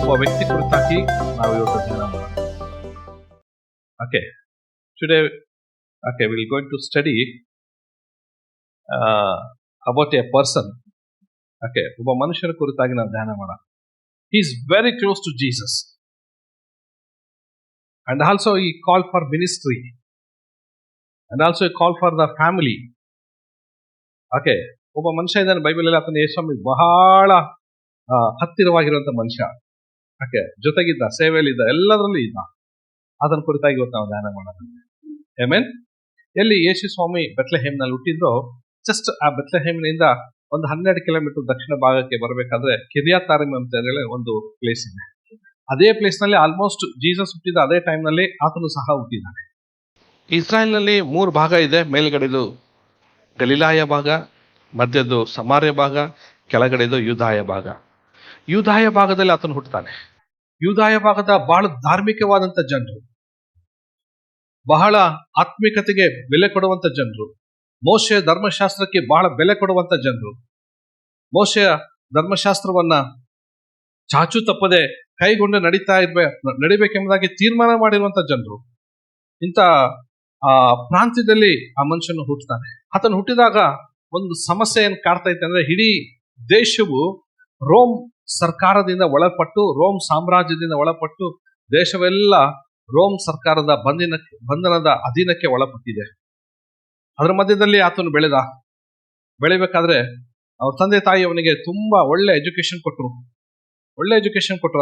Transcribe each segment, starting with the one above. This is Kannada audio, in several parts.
ಒಬ್ಬ ವ್ಯಕ್ತಿ ಕುರಿತಾಗಿ ನಾವು ಇವತ್ತು ಧ್ಯಾನ ಮಾಡೋಣ. Okay, today we're going to study about a person. Okay, ಒಬ್ಬ ಮನುಷ್ಯನ ಕುರಿತಾಗಿ ನಾವು ಧ್ಯಾನ ಮಾಡೋಣ. He is very close to Jesus. And also he called for ministry. And also he called for the family. Okay, ಒಬ್ಬ ಮನುಷ್ಯ ಇದ್ದಾನೆ ಬೈಬಲಲ್ಲಿ, ಆತನ ಯೇಸುಸ್ವಾಮಿ ಬಹಳ ಹತ್ತಿರವಾಗಿರುವಂತ ಮನುಷ್ಯ. ಓಕೆ, ಜೊತೆಗಿದ್ದ, ಸೇವೆಯಲ್ಲಿದ್ದ, ಎಲ್ಲದರಲ್ಲೂ ಇದ್ದ. ಅದನ್ನ ಕುರಿತಾಗಿ ಇವತ್ತು ನಾವು ಧ್ಯಾನ ಮಾಡೋಣ. ಆಮೆನ್. ಎಲ್ಲಿ ಯೇಸುಸ್ವಾಮಿ ಬೆತ್ಲೆಹೇಮ್ನಲ್ಲಿ ಹುಟ್ಟಿದ್ರು, ಜಸ್ಟ್ ಆ ಬೆತ್ಲೆಹೇಮ್ನಿಂದ ಒಂದು 12 ಕಿಲೋಮೀಟರ್ ದಕ್ಷಿಣ ಭಾಗಕ್ಕೆ ಬರಬೇಕಾದ್ರೆ ಕಿರ್ಯಾತಾರಿಮ್ ಅಂತ ಹೇಳಿ ಒಂದು ಪ್ಲೇಸ್ ಇದೆ. ಅದೇ ಪ್ಲೇಸ್ ನಲ್ಲಿ ಆಲ್ಮೋಸ್ಟ್ ಜೀಸಸ್ ಹುಟ್ಟಿದ ಅದೇ ಟೈಮ್ ನಲ್ಲಿ ಆತನು ಸಹ ಹುಟ್ಟಿದ್ದಾನೆ. ಇಸ್ರಾಯೇಲ್ ನಲ್ಲಿ 3 ಭಾಗ ಇದೆ. ಮೇಲ್ಗಡೆದು ಗಲಿಲಾಯ ಭಾಗ, ಮಧ್ಯದ್ದು ಸಮಾರ್ಯ ಭಾಗ, ಕೆಳಗಡೆದು ಯೂದಾಯ ಭಾಗ. ಯೂದಾಯ ಭಾಗದಲ್ಲಿ ಆತನು ಹುಟ್ಟುತ್ತಾನೆ. ಯೂದಾಯ ಭಾಗದ ಬಹಳ ಧಾರ್ಮಿಕವಾದಂತ ಜನರು, ಬಹಳ ಆತ್ಮಿಕತೆಗೆ ಬೆಲೆ ಕೊಡುವಂತ ಜನರು, ಮೋಶೆಯ ಧರ್ಮಶಾಸ್ತ್ರಕ್ಕೆ ಬಹಳ ಬೆಲೆ ಕೊಡುವಂತ ಜನರು, ಮೋಶೆಯ ಧರ್ಮಶಾಸ್ತ್ರವನ್ನ ಚಾಚು ತಪ್ಪದೆ ಕೈಗೊಂಡು ನಡಿಬೇಕೆಂಬುದಾಗಿ ತೀರ್ಮಾನ ಮಾಡಿರುವಂತ ಜನರು. ಇಂಥ ಪ್ರಾಂತ್ಯದಲ್ಲಿ ಆ ಮನುಷ್ಯನು ಹುಟ್ಟುತ್ತಾನೆ. ಆತನು ಹುಟ್ಟಿದಾಗ ಒಂದು ಸಮಸ್ಯೆ ಏನ್ ಕಾಡ್ತಾ ಇತ್ತು ಅಂದ್ರೆ, ಇಡೀ ದೇಶವು ರೋಮ್ ಸರ್ಕಾರದಿಂದ ಒಳಪಟ್ಟು, ರೋಮ್ ಸಾಮ್ರಾಜ್ಯದಿಂದ ಒಳಪಟ್ಟು, ದೇಶವೆಲ್ಲ ರೋಮ್ ಸರ್ಕಾರದ ಬಂಧನದ ಅಧೀನಕ್ಕೆ ಒಳಪಟ್ಟಿದೆ. ಅದರ ಮಧ್ಯದಲ್ಲಿ ಆತನು ಬೆಳಿಬೇಕಾದ್ರೆ ಅವ್ರ ತಂದೆ ತಾಯಿ ಅವನಿಗೆ ತುಂಬಾ ಒಳ್ಳೆ ಎಜುಕೇಶನ್ ಕೊಟ್ಟರು.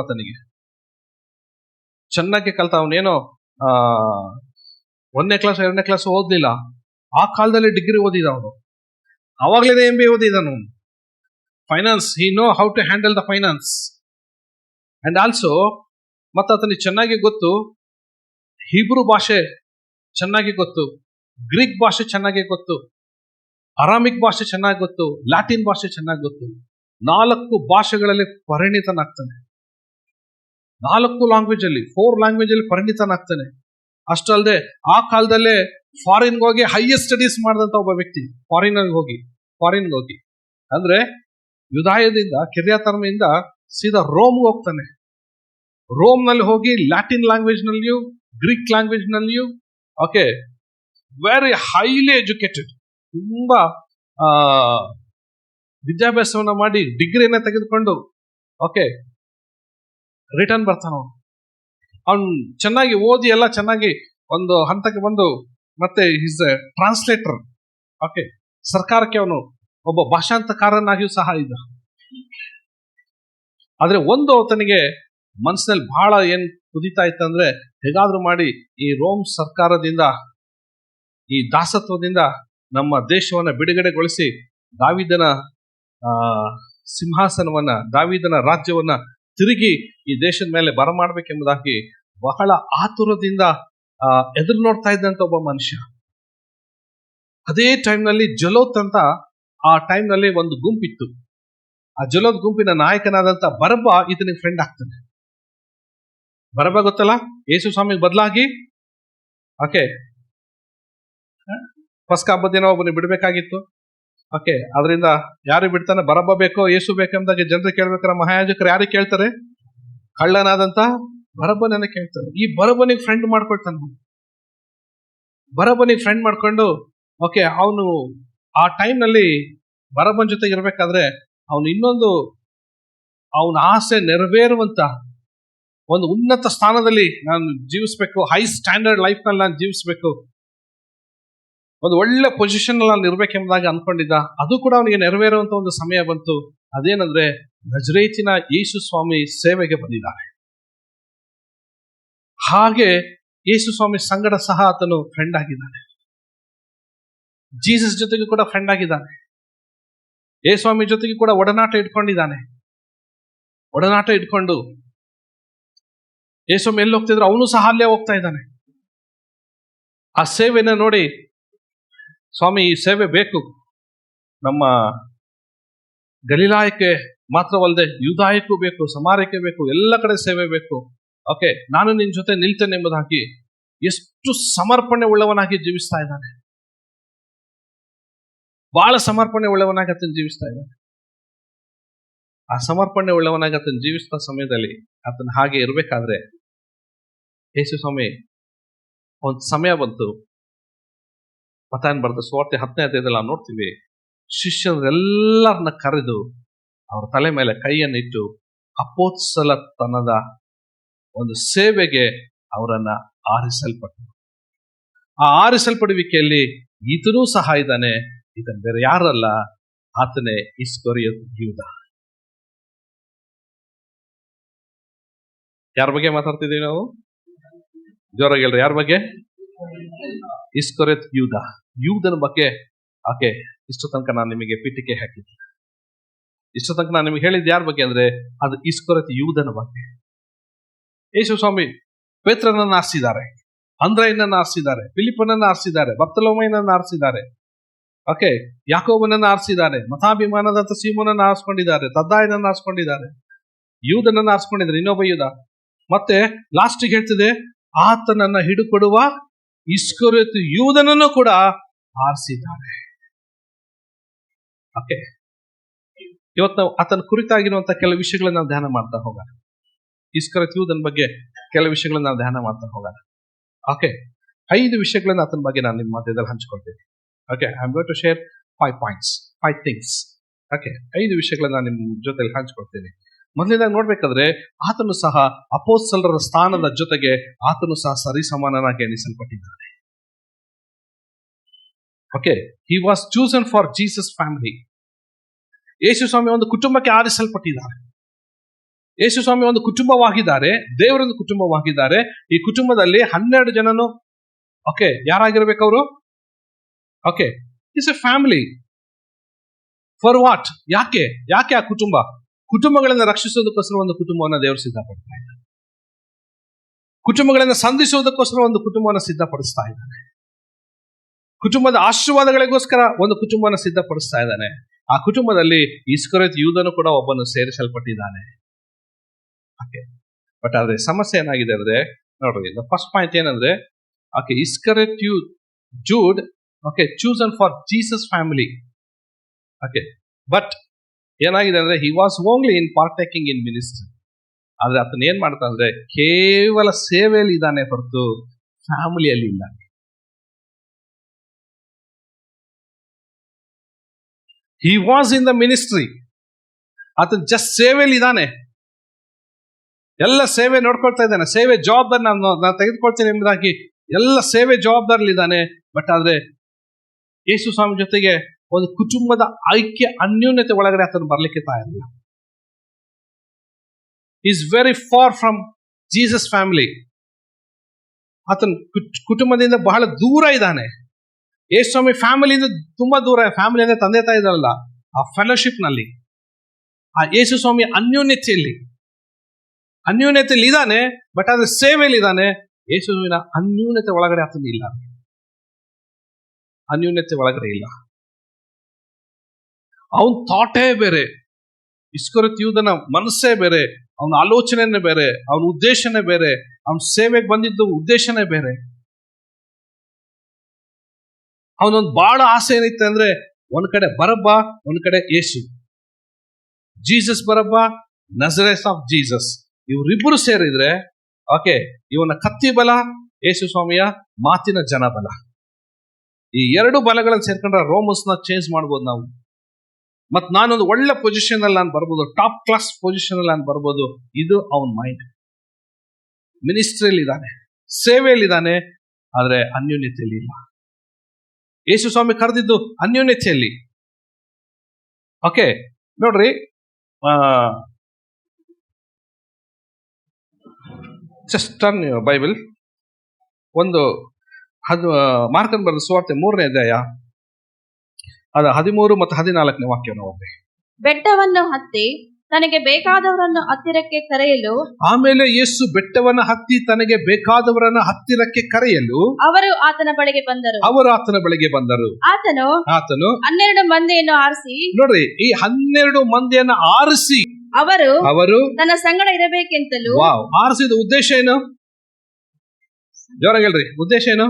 ಆತನಿಗೆ ಚೆನ್ನಾಗಿ ಕಲ್ತ. ಅವನೇನೋ 1ನೇ ಕ್ಲಾಸ್ 2ನೇ ಕ್ಲಾಸ್ ಓದ್ಲಿಲ್ಲ. ಆ ಕಾಲದಲ್ಲಿ ಡಿಗ್ರಿ ಓದಿದ ಅವನು. ಅವಾಗ್ಲೇನೆ MBA ಓದಿದನು. Finance, he know how to handle the finance. And also ಮತ್ತೆ ಆತನಿಗೆ ಚೆನ್ನಾಗಿ ಗೊತ್ತು, ಹೀಬ್ರೂ ಭಾಷೆ ಚೆನ್ನಾಗಿ ಗೊತ್ತು, ಗ್ರೀಕ್ ಭಾಷೆ ಚೆನ್ನಾಗಿ ಗೊತ್ತು, ಅರಾಮಿಕ್ ಭಾಷೆ ಚೆನ್ನಾಗಿ ಗೊತ್ತು, ಲ್ಯಾಟಿನ್ ಭಾಷೆ ಚೆನ್ನಾಗಿ ಗೊತ್ತು. 4 ಭಾಷೆಗಳಲ್ಲಿ ಪರಿಣಿತನಾಗ್ತಾನೆ. 4 ಲ್ಯಾಂಗ್ವೇಜ್ ಅಲ್ಲಿ ಪರಿಣಿತನಾಗ್ತಾನೆ. ಅಷ್ಟಲ್ಲದೆ ಆ ಕಾಲದಲ್ಲೇ ಫಾರಿನ್ಗೆ ಹೋಗಿ ಹೈಯೆಸ್ಟ್ ಸ್ಟಡೀಸ್ ಮಾಡಿದಂತ ಒಬ್ಬ ವ್ಯಕ್ತಿ. ಫಾರಿನ್ಗೆ ಹೋಗಿ ಅಂದ್ರೆ ಯುದಾಯದಿಂದ, ಕಿರ್ಯಾತಾರಿಮಿಂದ ಸೀದಾ ರೋಮ್ಗೆ ಹೋಗ್ತಾನೆ. ರೋಮ್ ನಲ್ಲಿ ಹೋಗಿ ಲ್ಯಾಟಿನ್ ಲ್ಯಾಂಗ್ವೇಜ್ ನಲ್ಲಿಯೂ, ಗ್ರೀಕ್ ಲ್ಯಾಂಗ್ವೇಜ್ ನಲ್ಲಿಯೂ, ಓಕೆ, ವೆರಿ ಹೈಲಿ ಎಜುಕೇಟೆಡ್, ತುಂಬಾ ವಿದ್ಯಾಭ್ಯಾಸವನ್ನ ಮಾಡಿ ಡಿಗ್ರಿಯನ್ನ ತೆಗೆದುಕೊಂಡು, ಓಕೆ, ರಿಟರ್ನ್ ಬರ್ತಾನ. ಅವನು ಚೆನ್ನಾಗಿ ಓದಿ ಎಲ್ಲ ಚೆನ್ನಾಗಿ ಒಂದು ಹಂತಕ್ಕೆ ಬಂದು ಮತ್ತೆ ಈಸ್ ಎ ಟ್ರಾನ್ಸ್ಲೇಟರ್. ಓಕೆ, ಸರ್ಕಾರಕ್ಕೆ ಅವನು ಒಬ್ಬ ಭಾಷಾಂತಕಾರನಾಗಿಯೂ ಸಹ ಇದ್ದ. ಆದ್ರೆ ಒಂದು ಆತನಿಗೆ ಮನಸ್ಸಿನಲ್ಲಿ ಬಹಳ ಏನ್ ಕುದಿತಾ ಇತ್ತಂದ್ರೆ, ಹೇಗಾದ್ರೂ ಮಾಡಿ ಈ ರೋಮ್ ಸರ್ಕಾರದಿಂದ, ಈ ದಾಸತ್ವದಿಂದ ನಮ್ಮ ದೇಶವನ್ನ ಬಿಡುಗಡೆಗೊಳಿಸಿ ದಾವೀದನ ಸಿಂಹಾಸನವನ್ನ, ದಾವೀದನ ರಾಜ್ಯವನ್ನ ತಿರುಗಿ ಈ ದೇಶದ ಮೇಲೆ ಬರಮಾಡ್ಬೇಕೆಂಬುದಾಗಿ ಬಹಳ ಆತುರದಿಂದ ಎದುರು ನೋಡ್ತಾ ಇದ್ದಂತ ಒಬ್ಬ ಮನುಷ್ಯ. ಅದೇ ಟೈಮ್ನಲ್ಲಿ ಜಲೋತ್ ಅಂತ ಆ ಟೈಮ್ನಲ್ಲಿ ಒಂದು ಗುಂಪಿತ್ತು. ಆ ಜಲೋತ್ ಗುಂಪಿನ ನಾಯಕನಾದಂತ ಬರಬ್ಬ ಈತನಿಗೆ ಫ್ರೆಂಡ್ ಆಗ್ತಾನೆ. ಬರಬ್ಬ ಗೊತ್ತಲ್ಲ, ಯೇಸು ಸ್ವಾಮಿಗೆ ಬದಲಾಗಿ, ಓಕೆ, ಪಸ್ಕ ಹಬ್ಬದ ದಿನ ಒಬ್ಬನಿಗೆ ಬಿಡ್ಬೇಕಾಗಿತ್ತು. ಓಕೆ, ಅದರಿಂದ ಯಾರು ಬಿಡ್ತಾನೆ? ಬರಬ್ಬ ಬೇಕೋ ಯೇಸು ಬೇಕೆಂಬುದಾಗಿ ಜನರು ಕೇಳ್ಬೇಕಾರೆ ಮಹಾಯಾಜಕರು ಯಾರಿಗೆ ಕೇಳ್ತಾರೆ? ಕಳ್ಳನಾದಂತ ಬರಬ್ಬನನ್ನ ಕೇಳ್ತಾರೆ. ಈ ಬರಬ್ಬನಿಗೆ ಫ್ರೆಂಡ್ ಮಾಡ್ಕೊಳ್ತಾನೆ. ಬರಬ್ಬನಿಗೆ ಫ್ರೆಂಡ್ ಮಾಡ್ಕೊಂಡು, ಓಕೆ, ಅವನು ಆ ಟೈಮ್ ನಲ್ಲಿ ಬರಬ್ಬನ ಜೊತೆಗೆ ಇರ್ಬೇಕಾದ್ರೆ ಅವನು ಇನ್ನೊಂದು, ಅವನ ಆಸೆ ನೆರವೇರುವಂತ ಒಂದು ಉನ್ನತ ಸ್ಥಾನದಲ್ಲಿ ನಾನು ಜೀವಿಸ್ಬೇಕು, ಹೈ ಸ್ಟ್ಯಾಂಡರ್ಡ್ ಲೈಫ್ ನಲ್ಲಿ ನಾನು ಜೀವಿಸ್ಬೇಕು, ಒಂದು ಒಳ್ಳೆ ಪೊಸಿಷನ್ ಅಲ್ಲಿ ನಾನು ಇರ್ಬೇಕೆಂಬುದಾಗಿ ಅನ್ಕೊಂಡಿದ್ದ. ಅದು ಕೂಡ ಅವನಿಗೆ ನೆರವೇರುವಂತ ಒಂದು ಸಮಯ ಬಂತು. ಅದೇನಂದ್ರೆ, ನಜರೇತಿನ ಯೇಸು ಸ್ವಾಮಿ ಸೇವೆಗೆ ಬಂದಿದ್ದಾನೆ. ಹಾಗೆ ಯೇಸು ಸ್ವಾಮಿ ಸಂಗಡ ಸಹ ಆತನು ಫ್ರೆಂಡ್ ಆಗಿದ್ದಾನೆ. ಜೀಸಸ್ ಜೊತೆಗೂ ಕೂಡ ಫ್ರೆಂಡ್ ಆಗಿದ್ದಾನೆ. ಯೇಸು ಸ್ವಾಮಿ ಜೊತೆಗೆ ಕೂಡ ಒಡನಾಟ ಇಟ್ಕೊಂಡು ಯೇಸು ಸ್ವಾಮಿ ಎಲ್ಲಿ ಹೋಗ್ತಿದ್ರು ಅವನು ಸಹ ಅಲ್ಲೇ ಹೋಗ್ತಾ ಇದ್ದಾನೆ. ಆ ಸೇವೆನ ನೋಡಿ, ಸ್ವಾಮಿ ಈ ಸೇವೆ ಬೇಕು, ನಮ್ಮ ಗಲಿಲಾಯಕ್ಕೆ ಮಾತ್ರವಲ್ಲದೆ ಯೂದಾಯಕ್ಕೂ ಬೇಕು, ಸಮಾರ್ಯಕ್ಕೆ ಬೇಕು, ಎಲ್ಲ ಕಡೆ ಸೇವೆ ಬೇಕು. ಓಕೆ, ನಾನು ನಿನ್ ಜೊತೆ ನಿಲ್ತೇನೆ ಎಂಬುದಾಗಿ ಎಷ್ಟು ಸಮರ್ಪಣೆ ಉಳ್ಳವನಾಗಿ ಜೀವಿಸ್ತಾ ಇದ್ದಾನೆ. ಬಹಳ ಸಮರ್ಪಣೆ ಉಳ್ಳವನಾಗಿ ಆತನು ಜೀವಿಸ್ತಾ ಇದ್ದಾನೆ. ಆ ಸಮರ್ಪಣೆ ಉಳ್ಳವನಾಗಿ ಆತನ ಜೀವಿಸಿದ ಸಮಯದಲ್ಲಿ ಆತನ ಹಾಗೆ ಇರಬೇಕಾದ್ರೆ ಯೇಸು ಸ್ವಾಮಿ ಒಂದು ಸಮಯ ಬಂತು. ಮತ್ತಾಯನ ಬರೆದ ಸುವಾರ್ತೆ 10ನೇ ಅಧ್ಯಾಯದಲ್ಲಿ ನಾವು ನೋಡ್ತೀವಿ, ಶಿಷ್ಯರೆಲ್ಲರನ್ನ ಕರೆದು ಅವ್ರ ತಲೆ ಮೇಲೆ ಕೈಯನ್ನಿಟ್ಟು ಅಪೋಸ್ತಲತನದ ಒಂದು ಸೇವೆಗೆ ಅವರನ್ನ ಆರಿಸಲ್ಪಟ್ಟರು. ಆ ಆರಿಸಲ್ಪಡುವಿಕೆಯಲ್ಲಿ ಈತನೂ ಸಹ ಇದ್ದಾನೆ. ಇದನ್ನು ಬೇರೆ ಯಾರಲ್ಲ, ಆತನೇ ಇಸ್ಕರಿಯೋತ ಯೂದ. ಯಾರ ಬಗ್ಗೆ ಮಾತಾಡ್ತಿದ್ದೀವಿ ನಾವು? ಜೋರಾಗಿ ಹೇಳ್ರಿ, ಯಾರ ಬಗ್ಗೆ? ಇಸ್ಕರಿಯೋತ ಯೂದ. ಯೂದನ ಬಗ್ಗೆ ಓಕೆ, ಇಷ್ಟು ತನಕ ನಾನು ನಿಮಗೆ ಪೀಠಿಕೆ ಹಾಕಿದ್ದೆ. ಇಷ್ಟು ತನಕ ನಾನು ನಿಮಗೆ ಹೇಳಿದ್ದು ಯಾರ ಬಗ್ಗೆ ಅಂದ್ರೆ ಅದು ಇಸ್ಕರಿಯೋತ ಯೂದನ ಬಗ್ಗೆ. ಯೇಸು ಸ್ವಾಮಿ ಪೇತ್ರನನ್ನ ಆರಿಸಿದ್ದಾರೆ, ಅಂದ್ರೆಯನನ್ನ ಆರಿಸಿದ್ದಾರೆ, ಫಿಲಿಪ್ಪನನ್ನ ಆರಿಸಿದ್ದಾರೆ, ಬರ್ತಲೋಮಯನನ್ನ ಆರಿಸಿದ್ದಾರೆ, ಓಕೆ, ಯಾಕೋಬನನ್ನ ಆರಿಸಿದ್ದಾರೆ, ಮತಾಭಿಮಾನದಂತ ಸೀಮೋನನ್ನ ಆರಿಸ್ಕೊಂಡಿದ್ದಾರೆ, ತದ್ದಾಯನನ್ನ ಆರಿಸ್ಕೊಂಡಿದ್ದಾರೆ, ಯೂದನನ್ನ ಆರಿಸ್ಕೊಂಡಿದ್ದಾರೆ, ಇನ್ನೊಬ್ಬ ಯೂದ. ಮತ್ತೆ ಲಾಸ್ಟಿಗೆ ಹೇಳ್ತಿದೆ, ಆತನನ್ನ ಹಿಡುಕೊಡುವ ಇಸ್ಕರಿಯೋತ ಯೂದನನ್ನು ಕೂಡ ಆರಿಸಿದ್ದಾರೆ. ಓಕೆ, ಇವತ್ತು ನಾವು ಆತನ ಕುರಿತಾಗಿರುವಂತ ಕೆಲವು ವಿಷಯಗಳನ್ನ ನಾವು ಧ್ಯಾನ ಮಾಡ್ತಾ ಹೋಗೋಣ. ಇಸ್ಕರಿಯೋತ ಯೂದನ ಬಗ್ಗೆ ಕೆಲವು ವಿಷಯಗಳನ್ನ ನಾವು ಧ್ಯಾನ ಮಾಡ್ತಾ ಹೋಗೋಣ. ಓಕೆ, 5 ವಿಷಯಗಳನ್ನ ಆತನ ಬಗ್ಗೆ ನಾನು ನಿಮ್ಮ ಮಧ್ಯದಲ್ಲಿ ಹಂಚ್ಕೊಳ್ತೀನಿ. Okay, I am going to share 5 points, 5 things. Okay, 5 ವಿಷಯಗಳನ್ನ ನಿಮ್ಮ ಜೊತೆಲಿ ಹಂಚ್ಕೊಳ್ತೀನಿ. ಮೊದಲನೇದಾಗಿ ನೋಡ್ಬೇಕಾದ್ರೆ ಆತನು ಸಹ ಅಪೊಸ್ತಲರ ಸ್ಥಾನದ ಜೊತೆಗೆ ಆತನು ಸಹ ಸರಿಸಮಾನನಾಗಿ ಎಣಿಸಲ್ಪಟ್ಟಿದ್ದಾನೆ. Okay, he was chosen for Jesus family. Yesu ಸ್ವಾಮಿ ಒಂದು ಕುಟುಂಬಕ್ಕೆ ಆರಿಸಲ್ಪಟ್ಟಿದ್ದಾರೆ. ಯೇಸು ಸ್ವಾಮಿ ಒಂದು ಕುಟುಂಬವಾಗಿದ್ದಾರೆ, ದೇವರೊಂದು ಕುಟುಂಬವಾಗಿದ್ದಾರೆ. ಈ ಕುಟುಂಬದಲ್ಲಿ 12 ಜನನು ಓಕೆ ಯಾರಾಗಿರ್ಬೇಕು ಅವರು? Okay, it's A family. For what? ಯಾಕೆ ಆ ಕುಟುಂಬಗಳನ್ನ ರಕ್ಷಿಸೋದಕ್ಕೋಸ್ಕರ ಒಂದು ಕುಟುಂಬವನ್ನು ದೇವರು ಸಿದ್ಧಪಡಿಸ್ತಾ ಇದ್ದಾನೆ. ಕುಟುಂಬಗಳನ್ನ ಸಂಧಿಸುವುದಕ್ಕೋಸ್ಕರ ಒಂದು ಕುಟುಂಬವನ್ನು ಸಿದ್ಧಪಡಿಸ್ತಾ ಇದ್ದಾನೆ. ಕುಟುಂಬದ ಆಶೀರ್ವಾದಗಳಿಗೋಸ್ಕರ ಒಂದು ಕುಟುಂಬವನ್ನು ಸಿದ್ಧಪಡಿಸ್ತಾ ಇದ್ದಾನೆ. ಆ ಕುಟುಂಬದಲ್ಲಿ ಇಸ್ಕರಿಯೋತ ಯೂದನು ಕೂಡ ಒಬ್ಬನು ಸೇರಿಸಲ್ಪಟ್ಟಿದ್ದಾನೆ. ಓಕೆ, ಬಟ್ ಆದ್ರೆ ಸಮಸ್ಯೆ ಏನಾಗಿದೆ ಅಂದ್ರೆ ನೋಡ್ರಿ, ಫಸ್ಟ್ ಪಾಯಿಂಟ್ ಏನಂದ್ರೆ okay, Iscariot Jude okay chosen for Jesus family. Okay, but ಏನಾಗಿದೆ ಅಂದ್ರೆ he was only in partaking in ministry. ಆದ್ರೆ ಆತನ ಏನ್ ಮಾಡ್ತಾ ಅಂದ್ರೆ ಕೇವಲ ಸೇವೆಯಲ್ಲಿ ಇದ್ದಾನೆ ಹೊರತು ಫ್ಯಾಮಿಲಿಯಲ್ಲಿ ಇಲ್ಲ. He was in the ministry, ಆತನ ಜಸ್ಟ್ ಸೇವೆಯಲ್ಲಿ ಇದ್ದಾನೆ, ಎಲ್ಲ ಸೇವೆ ನೋಡ್ಕೊಳ್ತಾ ಇದ್ದಾನೆ, ಸೇವೆ ಜವಾಬ್ದಾರಿ ನಾನು ತೆಗೆದುಕೊಳ್ತೇನೆ ಎಂಬುದಾಗಿ ಎಲ್ಲ ಸೇವೆ ಜವಾಬ್ದಾರಿ ಇದ್ದಾನೆ. ಬಟ್ ಆದ್ರೆ ಯೇಸು ಸ್ವಾಮಿ ಜೊತೆಗೆ ಒಂದು ಕುಟುಂಬದ ಐಕ್ಯ ಅನ್ಯೋನ್ಯತೆ ಒಳಗಡೆ ಆತನು ಬರ್ಲಿಕ್ಕೆ ತಯಾರಿಲ್ಲ. Is very far from Jesus family. ಆತನ ಕುಟುಂಬದಿಂದ ಬಹಳ ದೂರ ಇದ್ದಾನೆ. ಯೇಸು ಸ್ವಾಮಿ ಫ್ಯಾಮಿಲಿಯಿಂದ ತುಂಬಾ ದೂರ. ಫ್ಯಾಮಿಲಿ ಅಂದ್ರೆ ತಂದೆ ತಾಯಿ ಇದಾರಲ್ಲ, ಆ ಫೆಲೋಶಿಪ್ ನಲ್ಲಿ, ಆ ಯೇಸು ಸ್ವಾಮಿ ಅನ್ಯೋನ್ಯತೆಯಲ್ಲಿ ಇದ್ದಾನೆ. ಬಟ್ ಆದ್ರೆ ಸೇವೆಯಲ್ಲಿ ಇದ್ದಾನೆ. ಯೇಸುವಿನ ಅನ್ಯೂನ್ಯತೆ ಒಳಗಡೆ ಆತನ ಇಲ್ಲ, ಅನ್ಯೂನ್ಯತೆ ಒಳಗಡೆ ಇಲ್ಲ. ಅವನ ಥಾಟೇ ಬೇರೆ, ಇಸ್ಕರಿಯೋತ ಯೂದನ ಮನಸ್ಸೇ ಬೇರೆ, ಅವನ ಆಲೋಚನೆನೇ ಬೇರೆ, ಅವನ ಉದ್ದೇಶನೇ ಬೇರೆ, ಅವನ ಸೇವೆಗೆ ಬಂದಿದ್ದು ಉದ್ದೇಶನೇ ಬೇರೆ. ಅವನೊಂದು ಬಹಳ ಆಸೆ ಏನಿತ್ತು ಅಂದ್ರೆ ಒಂದ್ ಕಡೆ ಬರಬ್ಬ, ಒಂದ್ ಕಡೆ ಯೇಸು. ಜೀಸಸ್ ಬರಬ್ಬ, ನಜರೇತ್ ಆಫ್ ಜೀಸಸ್, ಇವರಿಬ್ಬರು ಸೇರಿದ್ರೆ ಓಕೆ ಇವನ ಕತ್ತಿ ಬಲ, ಯೇಸು ಸ್ವಾಮಿಯ ಮಾತಿನ ಜನ ಬಲ. ಈ 2 ಬಲಗಳನ್ನು ಸೇರ್ಕೊಂಡ್ರೆ ರೋಮನ್ಸ್ನ ಚೇಂಜ್ ಮಾಡ್ಬೋದು ನಾವು. ಮತ್ ನಾನೊಂದು ಒಳ್ಳೆ ಪೊಸಿಷನ್ ಅಲ್ಲಿ ನಾನು ಬರ್ಬೋದು, ಟಾಪ್ ಕ್ಲಾಸ್ ಪೊಸಿಷನ್ ಅಲ್ಲಿ ನಾನು ಬರ್ಬೋದು. ಇದು ಅವನ ಮೈಂಡ್. ಮಿನಿಸ್ಟ್ರಿಯಲ್ಲಿ ಇದ್ದಾನೆ, ಸೇವೆಯಲ್ಲಿ ಇದ್ದಾನೆ, ಆದ್ರೆ ಅನ್ಯೋನ್ಯತೆಯಲ್ಲಿ ಇಲ್ಲ. ಯೇಸು ಸ್ವಾಮಿ ಕರೆದಿದ್ದು ಅನ್ಯೋನ್ಯತೆಯಲ್ಲಿ. ಓಕೆ ನೋಡ್ರಿ, ಜಸ್ಟ್ ಟರ್ನ್ ಯುವರ್ ಬೈಬಲ್. ಒಂದು ಮಾರ್ಕನ ಬರೆದ ಸುವಾರ್ತೆ 3ನೇ ಅಧ್ಯಾಯ, ಅದು 13 ಮತ್ತು 14ನೇ ವಾಕ್ಯವನ್ನು ಓದಿ. ಬೆಟ್ಟವನ್ನು ಹತ್ತಿ ತನಗೆ ಬೇಕಾದವರನ್ನು ಹತ್ತಿರಕ್ಕೆ ಕರೆಯಲು, ಆಮೇಲೆ ಯೇಸು ಬೆಟ್ಟವನ್ನು ಹತ್ತಿ ತನಗೆ ಬೇಕಾದವರನ್ನು ಹತ್ತಿರಕ್ಕೆ ಕರೆಯಲು ಅವರು ಆತನ ಬಳಿಗೆ ಬಂದರು. ಆತನು 12 ಮಂದಿಯನ್ನು ಆರಿಸಿ, ನೋಡ್ರಿ, ಈ 12 ಮಂದಿಯನ್ನು ಆರಿಸಿ ಅವರು ತನ್ನ ಸಂಗಡ ಇರಬೇಕೆಂತಲೂ. ಆರಿಸಿದ ಉದ್ದೇಶ ಏನು? ಜೋರಾಗಿ ಹೇಳ್ರಿ, ಉದ್ದೇಶ ಏನು?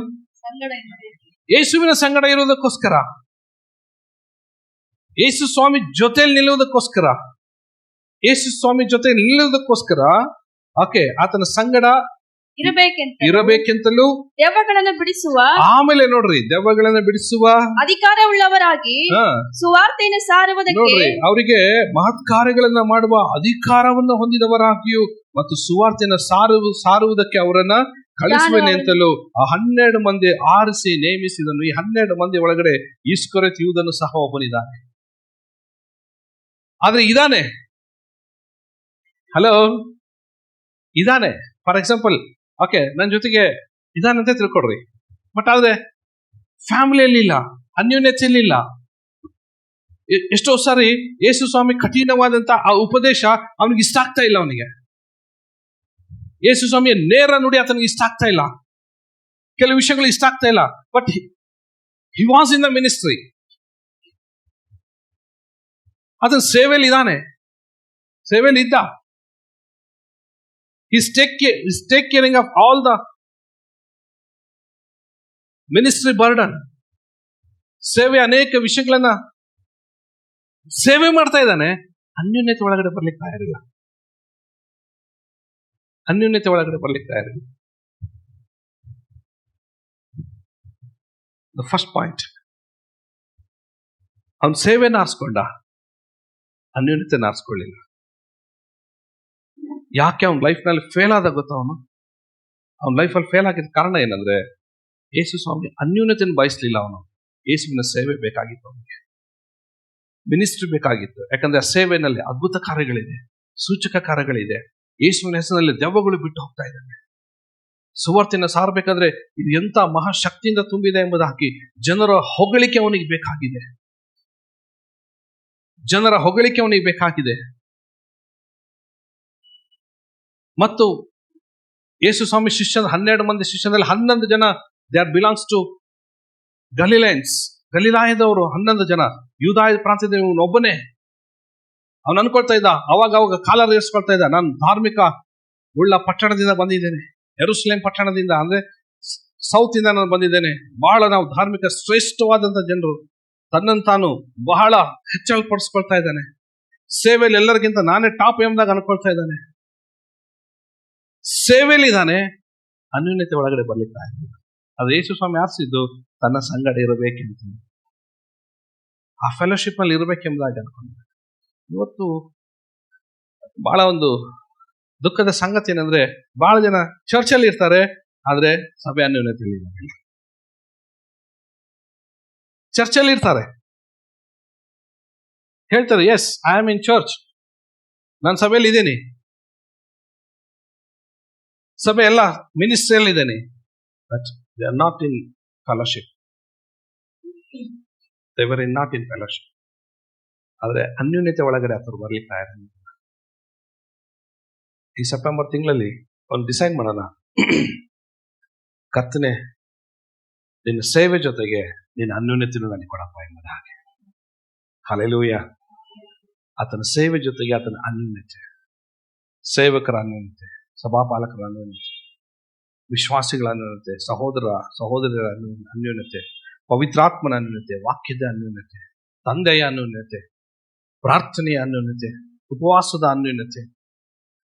ಯೇಸುವಿನ ಸಂಗಡ ಇರುವುದಕ್ಕೋಸ್ಕರ, ಯೇಸು ಸ್ವಾಮಿ ಜೊತೆಯಲ್ಲಿ ನಿಲ್ಲುವುದಕ್ಕೋಸ್ಕರ. ಯೇಸು ಸ್ವಾಮಿ ಜೊತೆ ನಿಲ್ಲೋದಕ್ಕೋಸ್ಕರ ಓಕೆ ಆತನ ಸಂಗಡ ಇರಬೇಕೆಂತಲೂ ದೆವ್ವಗಳನ್ನು ಬಿಡಿಸುವ, ಆಮೇಲೆ ನೋಡ್ರಿ ದೆವ್ವಗಳನ್ನ ಬಿಡಿಸುವ ಅಧಿಕಾರವುಳ್ಳವರಾಗಿ ಸುವಾರ್ತೆಯನ್ನು ಸಾರುವುದಕ್ಕೆ, ನೋಡ್ರಿ ಅವರಿಗೆ ಮಹತ್ ಕಾರ್ಯಗಳನ್ನ ಮಾಡುವ ಅಧಿಕಾರವನ್ನು ಹೊಂದಿದವರಾಗಿಯೂ ಮತ್ತು ಸುವಾರ್ತೆಯನ್ನು ಸಾರುವುದಕ್ಕೆ ಅವರನ್ನ ಕಳಿಸುವೇನೆ ಅಂತಲೂ ಆ 12 ಮಂದಿ ಆರಿಸಿ ನೇಮಿಸಿದನು. ಈ 12 ಮಂದಿ ಒಳಗಡೆ ಇಸ್ಕರಿಯೋತ ಯೂದನು ಸಹ ಒಬ್ಬನಿದ್ದಾನೆ. ಆದ್ರೆ ಇದಾನೆ, ಹಲೋ ಇದಾನೆ. ಫಾರ್ ಎಕ್ಸಾಂಪಲ್ ಓಕೆ ನನ್ನ ಜೊತೆಗೆ ಇದಾನಂತ ತಿಳ್ಕೊಡ್ರಿ, ಬಟ್ ಆದ್ರೆ ಫ್ಯಾಮಿಲಿಯಲ್ಲಿ ಇಲ್ಲ, ಅನ್ಯೋನ್ಯತೆಯಲ್ಲಿ ಇಲ್ಲ. ಎಷ್ಟೋ ಸಾರಿ ಯೇಸು ಸ್ವಾಮಿ ಕಠಿಣವಾದಂತ ಆ ಉಪದೇಶ ಅವನಿಗೆ ಇಷ್ಟ ಆಗ್ತಾ ಇಲ್ಲ. ಅವನಿಗೆ ಯೇಸು ಸ್ವಾಮಿಯ ನೇರ ನುಡಿ ಆತನಿಗೆ ಇಷ್ಟ ಆಗ್ತಾ ಇಲ್ಲ, ಕೆಲವು ವಿಷಯಗಳು ಇಷ್ಟ ಆಗ್ತಾ ಇಲ್ಲ. But he was in the ministry, ಆತನ ಸೇವೆಯಲ್ಲಿ ಇದ್ದಾನೆ, ಸೇವೆಯಲ್ಲಿ ಇದ್ದ. He's take caring of all the ministry burden. ಸೇವೆ ಅನೇಕ ವಿಷಯಗಳನ್ನ ಸೇವೆ ಮಾಡ್ತಾ ಇದ್ದಾನೆ. ಅನ್ಯೋನ್ಯತೆ ಒಳಗಡೆ ಬರ್ಲಿಕ್ಕೆ ತಯಾರಿಲ್ಲ, ಅನ್ಯೋನ್ಯತೆ ಒಳಗಡೆ ಬರ್ಲಿಕ್ಕೆ ತಯಾರಿಲ್ಲ. ದ ಫಸ್ಟ್ ಪಾಯಿಂಟ್, ಅವನ ಸೇವೆನ ಆರಿಸ್ಕೊಂಡ, ಅನ್ಯೋನ್ಯತೆನ ಆರಿಸ್ಕೊಳ್ಳಿಲ್ಲ. ಯಾಕೆ ಅವನ ಲೈಫ್ನಲ್ಲಿ ಫೇಲ್ ಆದ ಗೊತ್ತಾ? ಅವನ ಲೈಫಲ್ಲಿ ಫೇಲ್ ಆಗಿದ್ದ ಕಾರಣ ಏನಂದ್ರೆ ಯೇಸು ಸ್ವಾಮಿ ಅನ್ಯೂನ್ಯತೆಯನ್ನು ಬಯಸಲಿಲ್ಲ. ಅವನು ಯೇಸುವಿನ ಸೇವೆ ಬೇಕಾಗಿತ್ತು, ಅವನಿಗೆ ಮಿನಿಸ್ಟ್ರಿ ಬೇಕಾಗಿತ್ತು. ಯಾಕಂದ್ರೆ ಆ ಸೇವೆಯಲ್ಲಿ ಅದ್ಭುತ ಕಾರ್ಯಗಳಿದೆ, ಸೂಚಕ ಕಾರ್ಯಗಳಿದೆ. ಯೇಸುವಿನ ಹೆಸರಿನಲ್ಲಿ ದೆವ್ವಗಳು ಬಿಟ್ಟು ಹೋಗ್ತಾ ಇದ್ದಾನೆ. ಸುವಾರ್ತೆಯನ್ನು ಸಾರಬೇಕಾದ್ರೆ ಇದು ಎಂತ ಮಹಾಶಕ್ತಿಯಿಂದ ತುಂಬಿದೆ ಎಂಬುದಾಗಿ ಜನರ ಹೊಗಳಿಕೆ ಅವನಿಗೆ ಬೇಕಾಗಿದೆ, ಜನರ ಹೊಗಳಿಕೆ ಅವನಿಗೆ ಬೇಕಾಗಿದೆ. ಮತ್ತು ಯೇಸು ಸ್ವಾಮಿ 12 ಮಂದಿ ಶಿಷ್ಯರಲ್ಲಿ 11 ಜನ ದೇ ಆರ್ ಬಿಲಾಂಗ್ಸ್ ಟು ಗಲಿಲೈನ್ಸ್, ಗಲಿಲಾಯದವರು 11 ಜನ. ಯೂದಾಯ ಪ್ರಾಂತ್ಯದ ಒಬ್ಬನೇ. ಅವನು ಅನ್ಕೊಳ್ತಾ ಇದ್ದ, ಅವಾಗ ಕಾಲ ಏರಿಸ್ಕೊಳ್ತಾ ಇದ್ದ, ನಾನು ಧಾರ್ಮಿಕ ಉಳ್ಳ ಪಟ್ಟಣದಿಂದ ಬಂದಿದ್ದೇನೆ, ಯೆರೂಸಲೇಮ್ ಪಟ್ಟಣದಿಂದ, ಅಂದ್ರೆ ಸೌತ್ ಇಂದ ನಾನು ಬಂದಿದ್ದೇನೆ. ಬಹಳ ನಾವು ಧಾರ್ಮಿಕ ಶ್ರೇಷ್ಠವಾದಂತ ಜನರು. ತನ್ನನ್ನು ತಾನು ಬಹಳ ಹೆಚ್ಚಳಪಡಿಸ್ಕೊಳ್ತಾ ಇದ್ದಾನೆ. ಸೇವೆಯಲ್ಲಿ ಎಲ್ಲರಿಗಿಂತ ನಾನೇ ಟಾಪ್ ಎಂಬುದಾಗಿ ಅನ್ಕೊಳ್ತಾ ಇದ್ದಾನೆ. ಸೇವೆಯಲ್ಲಿ ಇದ್ದಾನೆ, ಅನ್ಯೋನ್ಯತೆ ಒಳಗಡೆ ಬರ್ಲಿಕ್ಕೆ ಆಗಿಲ್ಲ. ಅದು ಯೇಸು ಸ್ವಾಮಿ ಆರಿಸಿದ್ದು ತನ್ನ ಸಂಗಡ ಇರಬೇಕೆಂತ, ಆ ಫೆಲೋಶಿಪ್ ನಲ್ಲಿ ಇರಬೇಕೆಂಬುದಾಗಿ ಅನ್ಕೊಂಡ. ಇವತ್ತು ಬಹಳ ಒಂದು ದುಃಖದ ಸಂಗತಿ ಏನಂದ್ರೆ, ಬಹಳ ಜನ ಚರ್ಚಲ್ಲಿ ಇರ್ತಾರೆ, ಆದ್ರೆ ಸಭೆ ಅನ್ಯೋನ್ಯತೆಯಲ್ಲಿ ಇಲ್ಲ. ಚರ್ಚಲ್ಲಿ ಇರ್ತಾರೆ, ಹೇಳ್ತಾರೆ yes I am in church, ನಾನು ಸಭೆಯಲ್ಲಿ ಇದ್ದೇನೆ, ಸಭೆ ಎಲ್ಲ ಮಿನಿಸ್ಟ್ರಿಯಲ್ಲಿ ಇದ್ದೇನೆ, but they are not in fellowship. They were not in fellowship. ಆದ್ರೆ ಅನ್ಯೋನ್ಯತೆ ಒಳಗಡೆ ಅಥವಾ ಬರ್ಲಿಕ್ಕೆ ತಯಾರಿಲ್ಲ. ಈ ಸೆಪ್ಟೆಂಬರ್ ತಿಂಗಳಲ್ಲಿ ಒಂದು ಡಿಸೈಡ್ ಮಾಡೋಣ, ಕರ್ತನೆ ನಿನ್ನ ಸೇವೆ ಜೊತೆಗೆ ನಿನ್ನ ಅನ್ಯೋನ್ಯತೆಯನ್ನು ನನಗೆ ಕೊಡಪ್ಪ ಎಂಬುದು ಹಾಗೆ. ಹಲ್ಲೆಲೂಯಾ. ಆತನ ಸೇವೆ ಜೊತೆಗೆ ಆತನ ಅನ್ಯೋನ್ಯತೆ, ಸೇವಕರ ಅನ್ಯೋನ್ಯತೆ, ಸಭಾಪಾಲಕರ ಅನ್ಯೋನ್ಯತೆ, ವಿಶ್ವಾಸಿಗಳ ಅನ್ಯೋನ್ಯತೆ, ಸಹೋದರರ ಅನ್ಯೋನ್ಯತೆ, ಪವಿತ್ರಾತ್ಮನ ಅನ್ಯೋನ್ಯತೆ, ವಾಕ್ಯದ ಅನ್ಯೋನ್ಯತೆ, ತಂದೆಯ ಅನ್ಯೋನ್ಯತೆ, ಪ್ರಾರ್ಥನೆಯ ಅನ್ಯೋನ್ಯತೆ, ಉಪವಾಸದ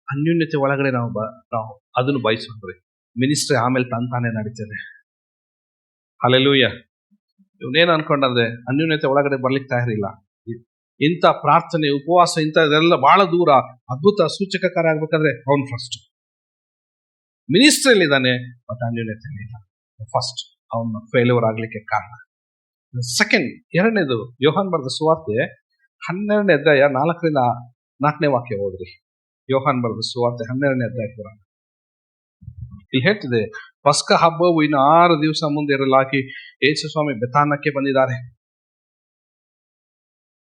ಅನ್ಯೋನ್ಯತೆ ಒಳಗಡೆ ನಾವು ಅದನ್ನು ಬಯಸಿದ್ರೆ ಮಿನಿಸ್ಟ್ರಿ ಆಮೇಲೆ ತಂತಾನೆ ನಡೀತದೆ. ಹಲ್ಲೆಲೂಯಾ. ಇವನೇನು ಅನ್ಕೊಂಡ್ರೆ ಅನ್ಯೋನ್ಯತೆ ಒಳಗಡೆ ಬರ್ಲಿಕ್ಕೆ ತಯಾರಿಲ್ಲ. ಇಂಥ ಪ್ರಾರ್ಥನೆ, ಉಪವಾಸ, ಇಂಥದೆಲ್ಲ ಬಹಳ ದೂರ ಅದ್ಭುತ ಸೂಚಕ ಕಾರ್ಯ ಆಗ್ಬೇಕಾದ್ರೆ ಅವನು ಫಸ್ಟ್ ಮಿನಿಸ್ಟ್ರಿಯಲ್ಲಿ ಇದ್ದಾನೆ, ಮತ್ತೆ ಅನ್ಯೋನ್ಯತೆಯಲ್ಲಿ ಇಲ್ಲ. ಫಸ್ಟ್ ಅವನು ಫೇಲ್ಯೂರ್ ಆಗ್ಲಿಕ್ಕೆ ಕಾರಣ. ಸೆಕೆಂಡ್, ಎರಡನೇದು, ಯೋಹಾನ್ ಬರೆದ ಸುವಾರ್ತೆ 12ನೇ ಅಧ್ಯಾಯ 4ರಿಂದ 4ನೇ ವಾಕ್ಯ ಓದ್ರಿ. ಯೋಹಾನ್ ಬರೆದ ಸುವಾರ್ತೆ 12ನೇ ಅಧ್ಯಾಯ ಪುರಾಣ. ಇಲ್ಲಿ ಹೇಳ್ತಿದೆ, ಪಸ್ಕ ಹಬ್ಬವು ಇನ್ನು 6 ದಿವಸ ಮುಂದೆ ಇರಲಾಗಿ ಯೇಸು ಸ್ವಾಮಿ ಬೆತಾನಕ್ಕೆ ಬಂದಿದ್ದಾರೆ.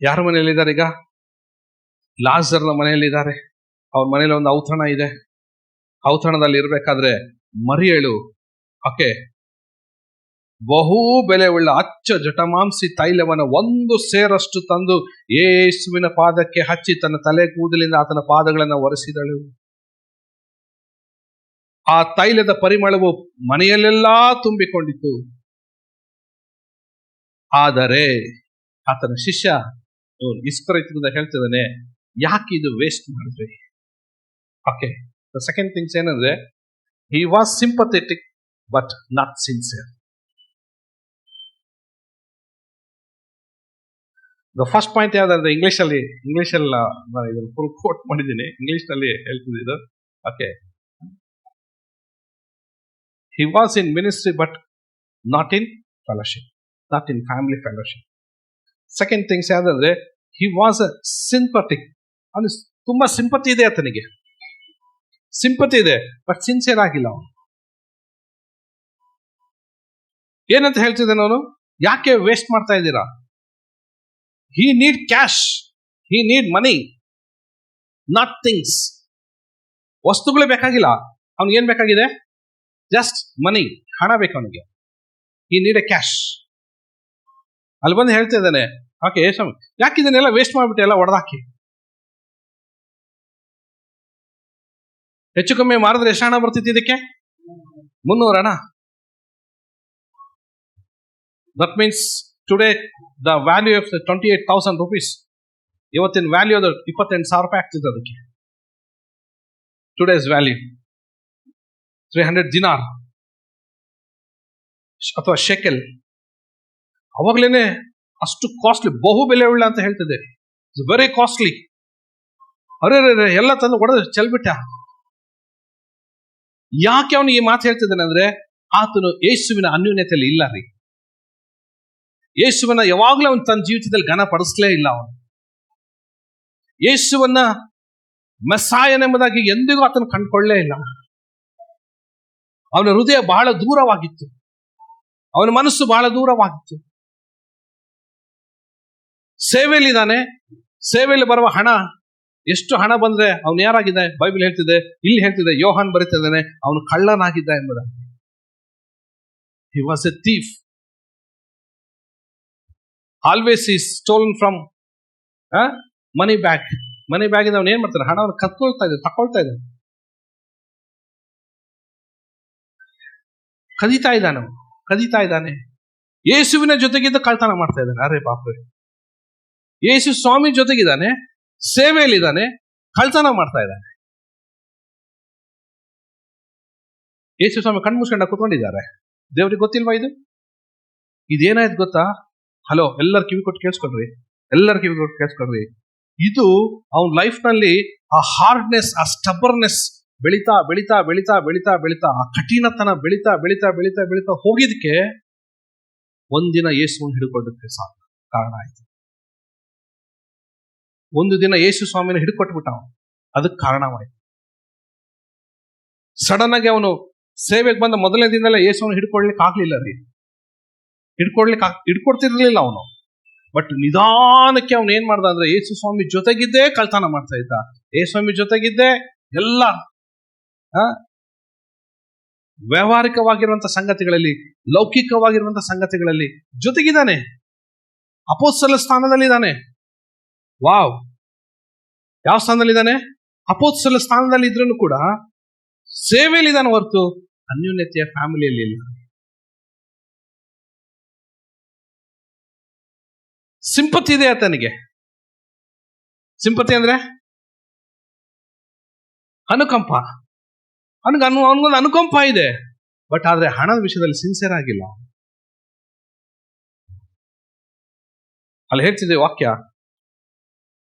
ಯಾರ ಮನೆಯಲ್ಲಿದ್ದಾರೆ? ಈಗ ಲಾಜರ್ನ ಮನೆಯಲ್ಲಿದ್ದಾರೆ. ಅವ್ರ ಮನೇಲಿ ಒಂದು ಔತಣ ಇದೆ. ಔತಣದಲ್ಲಿ ಇರ್ಬೇಕಾದ್ರೆ ಮರಿಯಳು ಆಕೆ ಬಹು ಬೆಲೆ ಉಳ್ಳ ಅಚ್ಚ ಜಟಮಾಂಸಿ ತೈಲವನ್ನು 1 ಸೇರಷ್ಟು ತಂದು ಯೇಸುವಿನ ಪಾದಕ್ಕೆ ಹಚ್ಚಿ ತನ್ನ ತಲೆ ಕೂದಲಿಂದ ಆತನ ಪಾದಗಳನ್ನು ಒರೆಸಿದಳು. ಆ ತೈಲದ ಪರಿಮಳವು ಮನೆಯಲ್ಲೆಲ್ಲಾ ತುಂಬಿಕೊಂಡಿತ್ತು. ಆದರೆ ಆತನ ಶಿಷ್ಯ ಇಸ್ಕರಿಯೋತ ಹೇಳ್ತಿದ್ದಾನೆ, ಯಾಕೆ ಇದು ವೇಸ್ಟ್ ಮಾಡಿದ್ರಿ? ಓಕೆ, ದ ಸೆಕೆಂಡ್ ಥಿಂಗ್ಸ್ ಏನಂದ್ರೆ, he was sympathetic but not sincere. The first point ಯಾವ್ದಾದ್ರೆ ಇಂಗ್ಲಿಷಲ್ಲಿ ನಾನು ಇದನ್ನು ಫುಲ್ ಕೋಟ್ ಮಾಡಿದ್ದೀನಿ, ಇಂಗ್ಲಿಷ್ನಲ್ಲಿ ಹೇಳ್ತಿದ್ದು ಇದು. Okay, he was in ministry but not in fellowship, not in family fellowship. Second things ಯಾವ್ದಂದ್ರೆ, he was a sympathetic, ಅವನು ತುಂಬಾ ಸಿಂಪತಿ ಇದೆ, ಆತನಿಗೆ ಸಿಂಪತಿ ಇದೆ, ಬಟ್ ಸಿನ್ಸಿಯರ್ ಆಗಿಲ್ಲ ಅವನು. ಏನಂತ ಹೇಳ್ತಿದ್ದಾನೆ ಅವನು? ಯಾಕೆ ವೇಸ್ಟ್ ಮಾಡ್ತಾ ಇದ್ದೀರಾ? he need cash, he need money, not things. ವಸ್ತುಗಳೇ ಬೇಕಾಗಿಲ್ಲ ಅವನಿಗೆ. ಏನ್ ಬೇಕಾಗಿದೆ? ಜಸ್ಟ್ ಮನಿ, ಹಣ ಬೇಕು ಅವನಿಗೆ. he need a cash. ಅಲ್ಲಿ ಬಂದು ಹೇಳ್ತಾ ಇದ್ದಾನೆ, ಓಕೆ ಸ್ವಾಮಿ, ಯಾಕೆ ಇದನ್ನೆಲ್ಲ ವೇಸ್ಟ್ ಮಾಡ್ಬಿಟ್ಟು ಎಲ್ಲ ಹೊಡೆದಾಕಿ? ಹೆಚ್ಚು ಕಮ್ಮಿ ಮಾರಿದ್ರೆ ಎಷ್ಟು ಹಣ ಬರ್ತಿತ್ತು ಇದಕ್ಕೆ? 300 ಹಣ. That means today the value of 28,000 rupees, ಇವತ್ತಿನ ವ್ಯಾಲ್ಯೂ ಅದು 28,000 ರೂಪಾಯಿ ಆಗ್ತಿದೆ ಅದಕ್ಕೆ. ಟುಡೇಸ್ ವ್ಯಾಲ್ಯೂ 300 ದಿನಾರ್ ಅಥವಾ ಶೆಕೆಲ್. ಅವಾಗ್ಲೇನೆ ಅಷ್ಟು ಕಾಸ್ಟ್ಲಿ, ಬಹು ಬೆಲೆ ಉಳ್ಳ ಅಂತ ಹೇಳ್ತಿದೆ. It's very costly. ಅರೆ ಎಲ್ಲ ತಂದು ಹೊಡೆದು ಚೆಲ್ಬಿಟ್ಟ. ಯಾಕೆ ಅವನು ಈ ಮಾತು ಹೇಳ್ತಿದ್ದಾನೆ ಅಂದ್ರೆ, ಆತನು ಯೇಸುವಿನ ಅನ್ಯೋನ್ಯತೆಯಲ್ಲಿ ಇಲ್ಲ ರೀ. ಯೇಸುವನ್ನ ಯಾವಾಗ್ಲೂ ಅವನು ತನ್ನ ಜೀವಿತದಲ್ಲಿ ಘನಪಡಿಸ್ಲೇ ಇಲ್ಲ. ಅವನು ಯೇಸುವನ್ನ ಮೆಸ್ಸಾಯನೆಂಬುದಾಗಿ ಎಂದಿಗೂ ಆತನು ಕಂಡುಕೊಳ್ಳೇ ಇಲ್ಲ. ಅವನ ಹೃದಯ ಬಹಳ ದೂರವಾಗಿತ್ತು, ಅವನ ಮನಸ್ಸು ಬಹಳ ದೂರವಾಗಿತ್ತು. ಸೇವೆಯಲ್ಲಿದ್ದಾನೆ, ಸೇವೆಯಲ್ಲಿ ಬರುವ ಹಣ, ಎಷ್ಟು ಹಣ ಬಂದ್ರೆ ಅವನು ಯಾರಾಗಿದೆ? ಬೈಬಲ್ ಹೇಳ್ತಿದೆ, ಇಲ್ಲಿ ಹೇಳ್ತಿದೆ, ಯೋಹಾನ್ ಬರೀತಿದ್ದಾನೆ, ಅವನು ಕಳ್ಳನಾಗಿದ್ದ ಎಂಬುದಾಗಿ. he was a thief, always is stolen from money bag. Money bag ಇಂದ ಅವನು ಏನ್ ಮಾಡ್ತಾನೆ? ಹಣವನ್ನು ತಕೊಳ್ತಾ ಇದ್ದಾನೆ, ಕದೀತಾ ಇದ್ದಾನೆ. ಯೇಸುವಿನ ಜೊತೆಗಿದ್ದ ಕಳ್ತನ ಮಾಡ್ತಾ ಇದ್ದಾನೆ. ಅರೆ ಬಾಪ್ರೆ, ಯೇಸು ಸ್ವಾಮಿ ಜೊತೆಗಿದ್ದಾನೆ, ಸೇವೆಯಲ್ಲಿದ್ದಾನೆ, ಕಳ್ತನ ಮಾಡ್ತಾ ಇದ್ದಾನೆ. ಯೇಸು ಸ್ವಾಮಿ ಕಣ್ಣು ಮುಚ್ಕೊಂಡ ಕೂತ್ಕೊಂಡಿದ್ದಾರೆ. ದೇವ್ರಿಗೆ ಗೊತ್ತಿಲ್ವಾ ಇದು? ಇದೇನಾಯ್ತು ಗೊತ್ತಾ? ಹಲೋ, ಎಲ್ಲರ ಕಿವಿ ಕೊಟ್ಟು ಕೇಳಿಸ್ಕೊಳ್ರಿ. ಇದು ಅವನ ಲೈಫ್ ನಲ್ಲಿ ಆ ಹಾರ್ಡ್ನೆಸ್, ಆ ಸ್ಟಬರ್ನೆಸ್ ಬೆಳೀತಾ ಆ ಕಠಿಣತನ ಬೆಳೀತಾ ಹೋಗಿದ್ದಕ್ಕೆ ಒಂದಿನ ಯೇಸುವನ್ನು ಹಿಡ್ಕೊಳ್ಳೋದಕ್ಕೆ ಕಾರಣ ಆಯ್ತು. ಒಂದು ದಿನ ಯೇಸು ಸ್ವಾಮಿನ ಹಿಡ್ಕೊಟ್ಬಿಟ್ಟ, ಅದಕ್ಕೆ ಕಾರಣವಾಯ್ತು. ಸಡನ್ ಆಗಿ ಅವನು ಸೇವೆಗೆ ಬಂದ ಮೊದಲನೇ ದಿನದಲ್ಲೇ ಯೇಸುವನ್ನು ಹಿಡ್ಕೊಳ್ಲಿಕ್ಕೆ ಆಗ್ಲಿಲ್ಲ ರೀ. ಹಿಡ್ಕೊಡ್ತಿರ್ಲಿಲ್ಲ ಅವನು. ಬಟ್ ನಿಧಾನಕ್ಕೆ ಅವನು ಏನ್ ಮಾಡ್ದ ಅಂದ್ರೆ, ಯೇಸು ಸ್ವಾಮಿ ಜೊತೆಗಿದ್ದೇ ಕಳ್ತನ ಮಾಡ್ತಾ ಇದ್ದ. ಯೇಸು ಸ್ವಾಮಿ ಜೊತೆಗಿದ್ದೇ ಎಲ್ಲ ವ್ಯಾವಹಾರಿಕವಾಗಿರುವಂತ ಸಂಗತಿಗಳಲ್ಲಿ, ಲೌಕಿಕವಾಗಿರುವಂತ ಸಂಗತಿಗಳಲ್ಲಿ ಜೊತೆಗಿದ್ದಾನೆ. ಅಪೊಸ್ತಲ ಸ್ಥಾನದಲ್ಲಿದ್ದಾನೆ. ವಾವ್, ಯಾವ ಸ್ಥಾನದಲ್ಲಿದ್ದಾನೆ? ಅಪೊಸ್ತಲ ಸ್ಥಾನದಲ್ಲಿ ಇದ್ರೂ ಕೂಡ ಸೇವೆಯಲ್ಲಿದ್ದಾನೆ ಹೊರತು ಅನ್ಯೋನ್ಯತೆಯ ಫ್ಯಾಮಿಲಿಯಲ್ಲಿ ಇಲ್ಲ. ಸಿಂಪತಿ ಇದೆ ಆತನಿಗೆ. ಸಿಂಪತಿ ಅಂದ್ರೆ ಅನುಕಂಪ. ಅವನಿಗೊಂದು ಅನುಕಂಪ ಇದೆ, ಬಟ್ ಆದ್ರೆ ಹಣದ ವಿಷಯದಲ್ಲಿ ಸಿನ್ಸಿಯರ್ ಆಗಿಲ್ಲ. ಅಲ್ಲಿ ಹೇಳ್ತಿದ್ದೆ ವಾಕ್ಯ,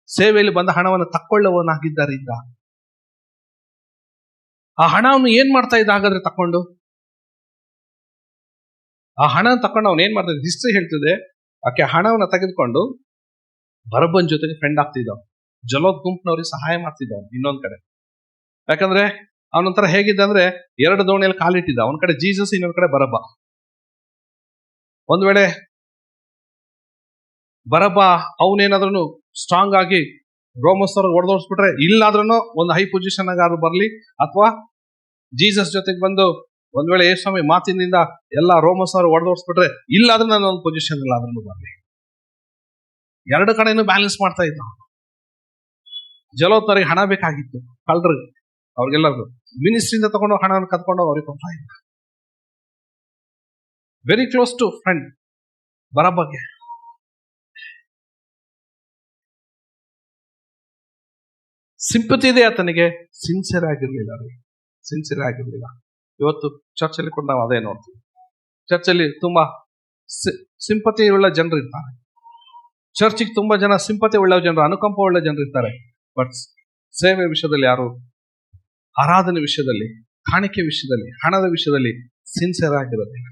ಸೇವೆಯಲ್ಲಿ ಬಂದ ಹಣವನ್ನು ತಕ್ಕೊಳ್ಳುವವನಾಗಿದ್ದರಿಂದ ಆ ಹಣವನ್ನು ಏನ್ ಮಾಡ್ತಾ ಇದ್ದ? ಹಾಗಾದ್ರೆ ತಕೊಂಡು ಆ ಹಣ ತಕೊಂಡು ಅವನು ಏನ್ ಮಾಡ್ತಾ ಇದ್ದ? ಹಿಸ್ಟ್ರಿ ಹೇಳ್ತಿದೆ, ಆಕೆ ಹಣವನ್ನು ತೆಗೆದುಕೊಂಡು ಬರಬ್ಬನ್ ಜೊತೆಗೆ ಫ್ರೆಂಡ್ ಆಗ್ತಿದ್ದ, ಜಲೋದ್ ಗುಂಪಿನವ್ರಿಗೆ ಸಹಾಯ ಮಾಡ್ತಿದ್ದ ಇನ್ನೊಂದ್ ಕಡೆ. ಯಾಕಂದ್ರೆ ಅವನೊಂಥರ ಹೇಗಿದ್ದ ಅಂದ್ರೆ, 2 ದೋಣಿಯಲ್ಲಿ ಕಾಲಿಟ್ಟಿದ್ದ. ಒಂದ್ ಕಡೆ ಜೀಸಸ್, ಇನ್ನೊಂದ್ ಕಡೆ ಬರಬ್ಬ. ಒಂದ್ ವೇಳೆ ಬರಬ್ಬ ಅವನೇನಾದ್ರೂ ಸ್ಟ್ರಾಂಗ್ ಆಗಿ ರೋಮಸ್ಥರು ಹೊಡೆದೋಡ್ಸ್ಬಿಟ್ರೆ, ಇಲ್ಲಾದ್ರೂ ಒಂದು ಹೈ ಪೊಸಿಷನ್ ಆಗಾದ್ರೂ ಬರ್ಲಿ, ಅಥವಾ ಜೀಸಸ್ ಜೊತೆಗೆ ಬಂದು ಒಂದ್ ವೇಳೆ ಯೇಸು ಸ್ವಾಮಿ ಮಾತಿನಿಂದ ಎಲ್ಲ ರೋಮಸ್ಥರು ಹೊಡೆದೋಡ್ಸ್ಬಿಟ್ರೆ, ಇಲ್ಲಾದ್ರೂ ನಾನು ಒಂದು ಪೊಸಿಷನ್ ಇಲ್ಲ ಆದ್ರೂ ಬರ್ಲಿ. 2 ಕಡೆನೂ ಬ್ಯಾಲೆನ್ಸ್ ಮಾಡ್ತಾ ಇದ್ದ. ಜಲೋತ್ತರಿಗೆ ಹಣ ಬೇಕಾಗಿತ್ತು, ಕಳ್ರಿಗೆ, ಅವ್ರಿಗೆಲ್ಲರಿಗೂ ಮಿನಿಸ್ಟ್ರಿಯಿಂದ ತಗೊಂಡು ಹಣವನ್ನು ಕತ್ಕೊಂಡು ಅವ್ರಿಗೆ ಕೊಡ್ತಾ ಇದ್ದ. ವೆರಿ ಕ್ಲೋಸ್ ಟು ಫ್ರೆಂಡ್ ಬರಬ್ಬಗೆ. ಸಿಂಪತಿ ಇದೆ ಆತನಿಗೆ, ಸಿನ್ಸಿಯರ್ ಆಗಿರ್ಲಿಲ್ಲ ರೀ, ಸಿನ್ಸಿಯರ್ ಆಗಿರ್ಲಿಲ್ಲ. ಇವತ್ತು ಚರ್ಚಲ್ಲಿ ಕೂಡ ನಾವು ಅದೇ ನೋಡ್ತೀವಿ. ಚರ್ಚಲ್ಲಿ ತುಂಬಾ ಸಿಂಪತಿ ಉಳ್ಳ ಜನರು ಇರ್ತಾರೆ, ಚರ್ಚಿಗೆ ತುಂಬಾ ಜನ ಸಿಂಪತಿ ಉಳ್ಳ ಜನರು, ಅನುಕಂಪ ಉಳ್ಳ ಜನರು ಇರ್ತಾರೆ. ಬಟ್ ಸೇವೆ ವಿಷಯದಲ್ಲಿ ಯಾರು, ಆರಾಧನೆ ವಿಷಯದಲ್ಲಿ, ಕಾಣಿಕೆ ವಿಷಯದಲ್ಲಿ, ಹಣದ ವಿಷಯದಲ್ಲಿ ಸಿನ್ಸಿಯರ್ ಆಗಿರೋದಿಲ್ಲ.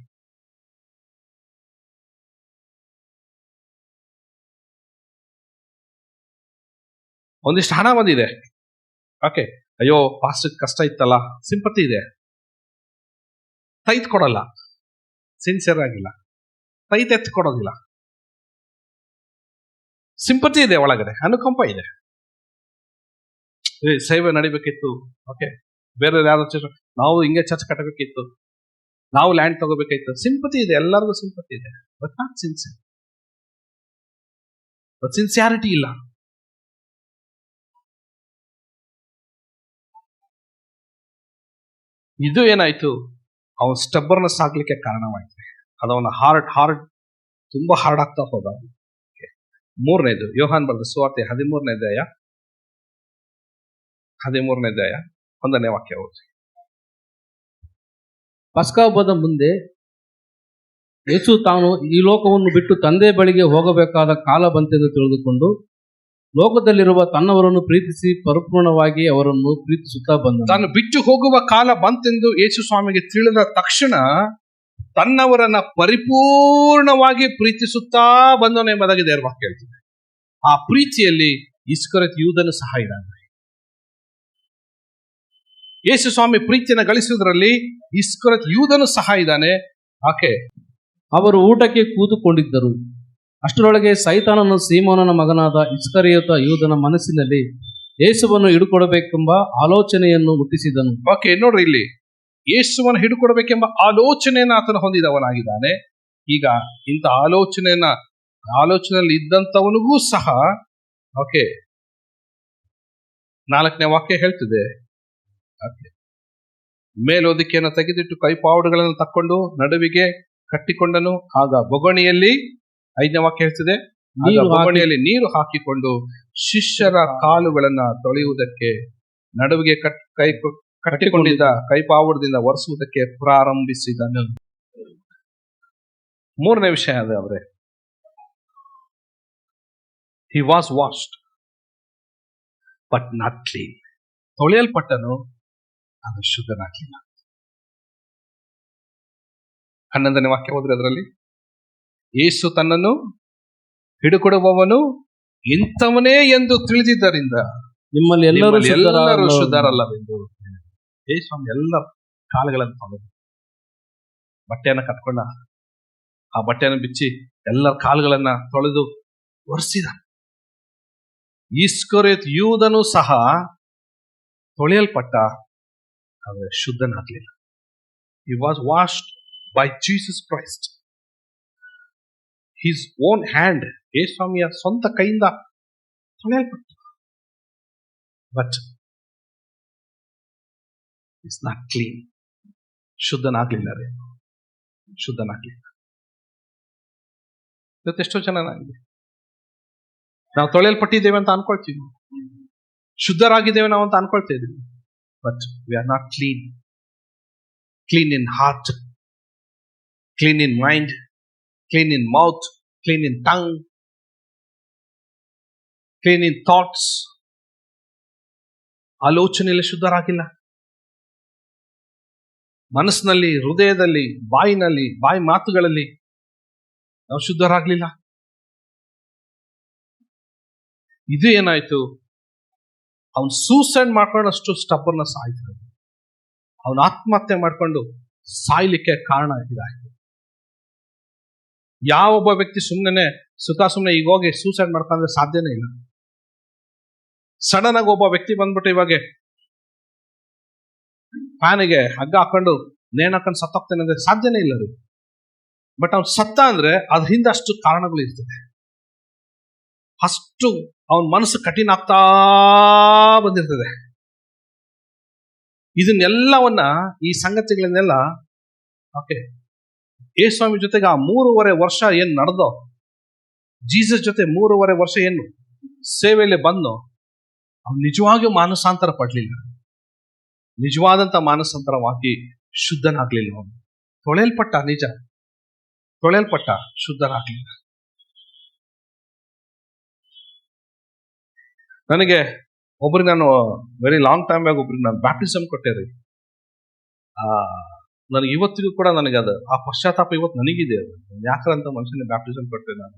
ಒಂದಿಷ್ಟು ಹಣ ಬಂದಿದೆ, ಓಕೆ, ಅಯ್ಯೋ ಪಾಸ್ಟ್ ಕಷ್ಟ ಇತ್ತಲ್ಲ, ಸಿಂಪತಿ ಇದೆ, ತೈತ್ ಕೊಡಲ್ಲ, ಸಿನ್ಸಿಯರ್ ಆಗಿಲ್ಲ, ತೈತ್ ಎತ್ತಿ ಕೊಡೋದಿಲ್ಲ. ಸಿಂಪತಿ ಇದೆ ಒಳಗಡೆ, ಅನುಕಂಪ ಇದೆ, ಸೇವೆ ನಡಿಬೇಕಿತ್ತು, ಓಕೆ, ಬೇರೆ ಯಾರು ನಾವು ಹಿಂಗೆ ಚರ್ಚ್ ಕಟ್ಟಬೇಕಿತ್ತು, ನಾವು ಲ್ಯಾಂಡ್ ತಗೋಬೇಕಾಯ್ತು, ಸಿಂಪತಿ ಇದೆ, ಎಲ್ಲರಿಗೂ ಸಿಂಪತಿ ಇದೆ. But not sincere, but sincerity ಇಲ್ಲ. ಇದು ಏನಾಯ್ತು, ಅವನ ಸ್ಟಬ್ಬರ್ನೆಸ್ ಆಗ್ಲಿಕ್ಕೆ ಕಾರಣವಾಯ್ತು. ಅದು ಅವನ ಹಾರ್ಡ್ ತುಂಬಾ ಹಾರ್ಡ್ ಆಗ್ತಾ ಹೋದ. ಮೂರನೇದು, ಯೋಹಾನ್ ಬರೆದ ಸುವಾರ್ತೆ 13ನೇ ಅಧ್ಯಾಯ 1ನೇ ವಾಕ್ಯ ಓದಿ. ಪಸ್ಕ ಹಬ್ಬದ ಮುಂದೆ ಯೇಸು ತಾನು ಈ ಲೋಕವನ್ನು ಬಿಟ್ಟು ತಂದೆ ಬಳಿಗೆ ಹೋಗಬೇಕಾದ ಕಾಲ ಬಂತೆಂದು ತಿಳಿದುಕೊಂಡು ಲೋಕದಲ್ಲಿರುವ ತನ್ನವರನ್ನು ಪ್ರೀತಿಸಿ ಪರಿಪೂರ್ಣವಾಗಿ ಅವರನ್ನು ಪ್ರೀತಿಸುತ್ತಾ ಬಂದ. ತಾನು ಬಿಟ್ಟು ಹೋಗುವ ಕಾಲ ಬಂತೆಂದು ಯೇಸು ಸ್ವಾಮಿಗೆ ತಿಳಿದ ತಕ್ಷಣ ತನ್ನವರನ್ನ ಪರಿಪೂರ್ಣವಾಗಿ ಪ್ರೀತಿಸುತ್ತಾ ಬಂದವನು ಎಂಬುದಾಗಿ ದೇವರ ವಾಕ್ಯ ಹೇಳ್ತದೆ. ಆ ಪ್ರೀತಿಯಲ್ಲಿ ಇಸ್ಕರಿಯೋತ ಯೂದನು ಸಹ ಇದ್ದಾನೆ. ಯೇಸು ಸ್ವಾಮಿ ಪ್ರೀತಿಯನ್ನು ಗಳಿಸುವುದರಲ್ಲಿ ಇಸ್ಕರಿಯೋತ ಯೂದನು ಸಹ ಇದ್ದಾನೆ. ಆಕೆ ಅವರು ಊಟಕ್ಕೆ ಕೂತುಕೊಂಡಿದ್ದರು. ಅಷ್ಟರೊಳಗೆ ಸೈತಾನನು ಸೀಮೋನನ ಮಗನಾದ ಇಸ್ಕರಿಯೋತ ಯೂದನ ಮನಸ್ಸಿನಲ್ಲಿ ಯೇಸುವನ್ನು ಹಿಡುಕೊಡಬೇಕೆಂಬ ಆಲೋಚನೆಯನ್ನು ಹುಟ್ಟಿಸಿದನು. ಓಕೆ, ನೋಡ್ರಿ, ಇಲ್ಲಿ ಯೇಸುವನ್ನು ಹಿಡುಕೊಡಬೇಕೆಂಬ ಆಲೋಚನೆಯನ್ನು ಆತನು ಹೊಂದಿದವನಾಗಿದ್ದಾನೆ. ಈಗ ಇಂಥ ಆಲೋಚನೆಯಲ್ಲಿ ಇದ್ದಂಥವನಿಗೂ ಸಹ, ಓಕೆ, 4ನೇ ವಾಕ್ಯ ಹೇಳ್ತಿದೆ, ಮೇಲೋದಿಕೆಯನ್ನು ತೆಗೆದಿಟ್ಟು ಕೈಪಾವುಡುಗಳನ್ನು ತಕ್ಕೊಂಡು ನಡುವಿಗೆ ಕಟ್ಟಿಕೊಂಡನು. ಆಗ ಬೊಗಣಿಯಲ್ಲಿ 5ನೇ ವಾಕ್ಯ ಹೇಳ್ತಿದೆ, ಬೊಗಣಿಯಲ್ಲಿ ನೀರು ಹಾಕಿಕೊಂಡು ಶಿಷ್ಯರ ಕಾಲುಗಳನ್ನ ತೊಳೆಯುವುದಕ್ಕೆ ನಡುವಿಗೆ ಕಟ್ಟಿಕೊಂಡಿದ್ದ ಕೈಪಾವುಡದಿಂದ ಒರೆಸುವುದಕ್ಕೆ ಪ್ರಾರಂಭಿಸಿದನು. ಮೂರನೇ ವಿಷಯ ಅದೇ, ಅವರೇ he was washed but not clean. ತೊಳೆಯಲ್ಪಟ್ಟನು, ಅದು ಶುದ್ಧನಾಗಲಿಲ್ಲ. 11ನೇ ವಾಕ್ಯ ಹೋದ್ರೆ ಅದರಲ್ಲಿ, ಯೇಸು ತನ್ನನ್ನು ಹಿಡುಕೊಡುವವನು ಇಂಥವನೇ ಎಂದು ತಿಳಿದಿದ್ದರಿಂದ ನಿಮ್ಮಲ್ಲಿ ಎಲ್ಲರೂ ಶುದ್ಧರಲ್ಲವೆಂದು. ಯೇಸು ಎಲ್ಲರ ಕಾಲುಗಳನ್ನು ತೊಳೆದು ಬಟ್ಟೆಯನ್ನು ಕಟ್ಕೊಂಡ, ಆ ಬಟ್ಟೆಯನ್ನು ಬಿಚ್ಚಿ ಎಲ್ಲರ ಕಾಲುಗಳನ್ನ ತೊಳೆದು ಒರೆಸಿದ. ಇಸ್ಕರಿಯೋತ ಯೂದನು ಸಹ ತೊಳೆಯಲ್ಪಟ್ಟ, ಆದರೆ ಶುದ್ಧನಾಗಲಿಲ್ಲ. He was washed by Jesus Christ. His own hand, ಯೇಸುಸ್ವಾಮಿಯ ಸ್ವಂತ ಕೈಯಿಂದ ತೊಳೆಯಲ್ಪಟ್ಟ. But it's not clean. ಶುದ್ಧನಾಗ್ಲಿಲ್ಲ ರೀ, ಶುದ್ಧನಾಗ್ಲಿಲ್ಲ. ಇವತ್ತೆಷ್ಟೋ ಜನ ನಾವು ತೊಳೆಯಲ್ಪಟ್ಟಿದ್ದೇವೆ ಅಂತ ಅನ್ಕೊಳ್ತೀವಿ, ಶುದ್ಧರಾಗಿದ್ದೇವೆ ನಾವು ಅಂತ ಅನ್ಕೊಳ್ತಾ ಇದ್ದೀವಿ. But we are not clean. Clean in heart, clean in mind, clean in mouth, clean in tongue, clean in thoughts. ಆಲೋಚನೆಯಲ್ಲಿ ಶುದ್ಧರಾಗಿಲ್ಲ. ಮನಸ್ಸಿನಲ್ಲಿ, ಹೃದಯದಲ್ಲಿ, ಬಾಯಿನಲ್ಲಿ, ಬಾಯಿ ಮಾತುಗಳಲ್ಲಿ ನಾವು ಶುದ್ಧರಾಗ್ಲಿಲ್ಲ. ಇದು ಏನಾಯ್ತು, ಅವನು ಸೂಸೈಡ್ ಮಾಡ್ಕೊಂಡಷ್ಟು ಸ್ಟಬ್ಬರ್ನೆಸ್ ಆಯ್ತು. ಅವನು ಆತ್ಮಹತ್ಯೆ ಮಾಡ್ಕೊಂಡು ಸಾಯ್ಲಿಕ್ಕೆ ಕಾರಣ ಇದಾಯ್ತು. ಯಾವೊಬ್ಬ ವ್ಯಕ್ತಿ ಸುಮ್ಮನೆ ಈಗ ಹೋಗಿ ಸೂಸೈಡ್ ಮಾಡ್ಕೊಂಡ್ರೆ ಸಾಧ್ಯನೇ ಇಲ್ಲ. ಸಡನ್ ಆಗಿ ಒಬ್ಬ ವ್ಯಕ್ತಿ ಬಂದ್ಬಿಟ್ಟು ಇವಾಗ ಫ್ಯಾನಿಗೆ ಹಗ್ಗ ಹಾಕೊಂಡು ನೇಣು ಹಾಕೊಂಡು ಸತ್ತೋಗ್ತೇನೆ ಅಂದ್ರೆ ಸಾಧ್ಯನೇ ಇಲ್ಲ ರೀ. ಬಟ್ ಅವ್ನು ಸತ್ತ ಅಂದ್ರೆ ಅದ್ರ ಹಿಂದೆ ಅಷ್ಟು ಕಾರಣಗಳು ಇರ್ತದೆ. ಅಷ್ಟು ಅವನ ಮನಸ್ಸು ಕಠಿಣ ಆಗ್ತಾ ಬಂದಿರ್ತದೆ. ಇದನ್ನೆಲ್ಲವನ್ನ, ಈ ಸಂಗತಿಗಳನ್ನೆಲ್ಲ, ಓಕೆ, ಯೇಸುಸ್ವಾಮಿ ಜೊತೆಗೆ ಆ 3.5 ವರ್ಷ ಏನ್ ನಡೆದೋ, ಜೀಸಸ್ ಜೊತೆ 3.5 ವರ್ಷ ಏನು ಸೇವೆಯಲ್ಲಿ ಬಂದೋ, ಅವನು ನಿಜವಾಗಿಯೂ ಮಾನಸಾಂತರ ಪಡ್ಲಿಲ್ಲ. ನಿಜವಾದಂತ ಮಾನಸಾಂತರವಾಗಿ ಶುದ್ಧನಾಗ್ಲಿಲ್ಲ. ಅವನು ತೊಳೆಯಲ್ಪಟ್ಟ, ನಿಜ ತೊಳೆಯಲ್ಪಟ್ಟ, ಶುದ್ಧನಾಗ್ಲಿಲ್ಲ. ನನಗೆ ಒಬ್ರಿಗೆ ನಾನು ವೆರಿ ಲಾಂಗ್ ಟೈಮ್ ಆಗಿ ಒಬ್ರಿಗೆ ನಾನು ಬ್ಯಾಪ್ಟಿಸಮ್ ಕೊಟ್ಟೆ ರೀ. ನನಗೆ ಇವತ್ತಿಗೂ ಕೂಡ ನನಗೆ ಅದು ಆ ಪಶ್ಚಾತ್ತಾಪ ಇವತ್ತು ನನಗಿದೆ. ಅದು ಯಾಕಂತ ಮನುಷ್ಯನ ಬ್ಯಾಪ್ಟಿಸಮ್ ಕೊಟ್ಟೆ. ನಾನು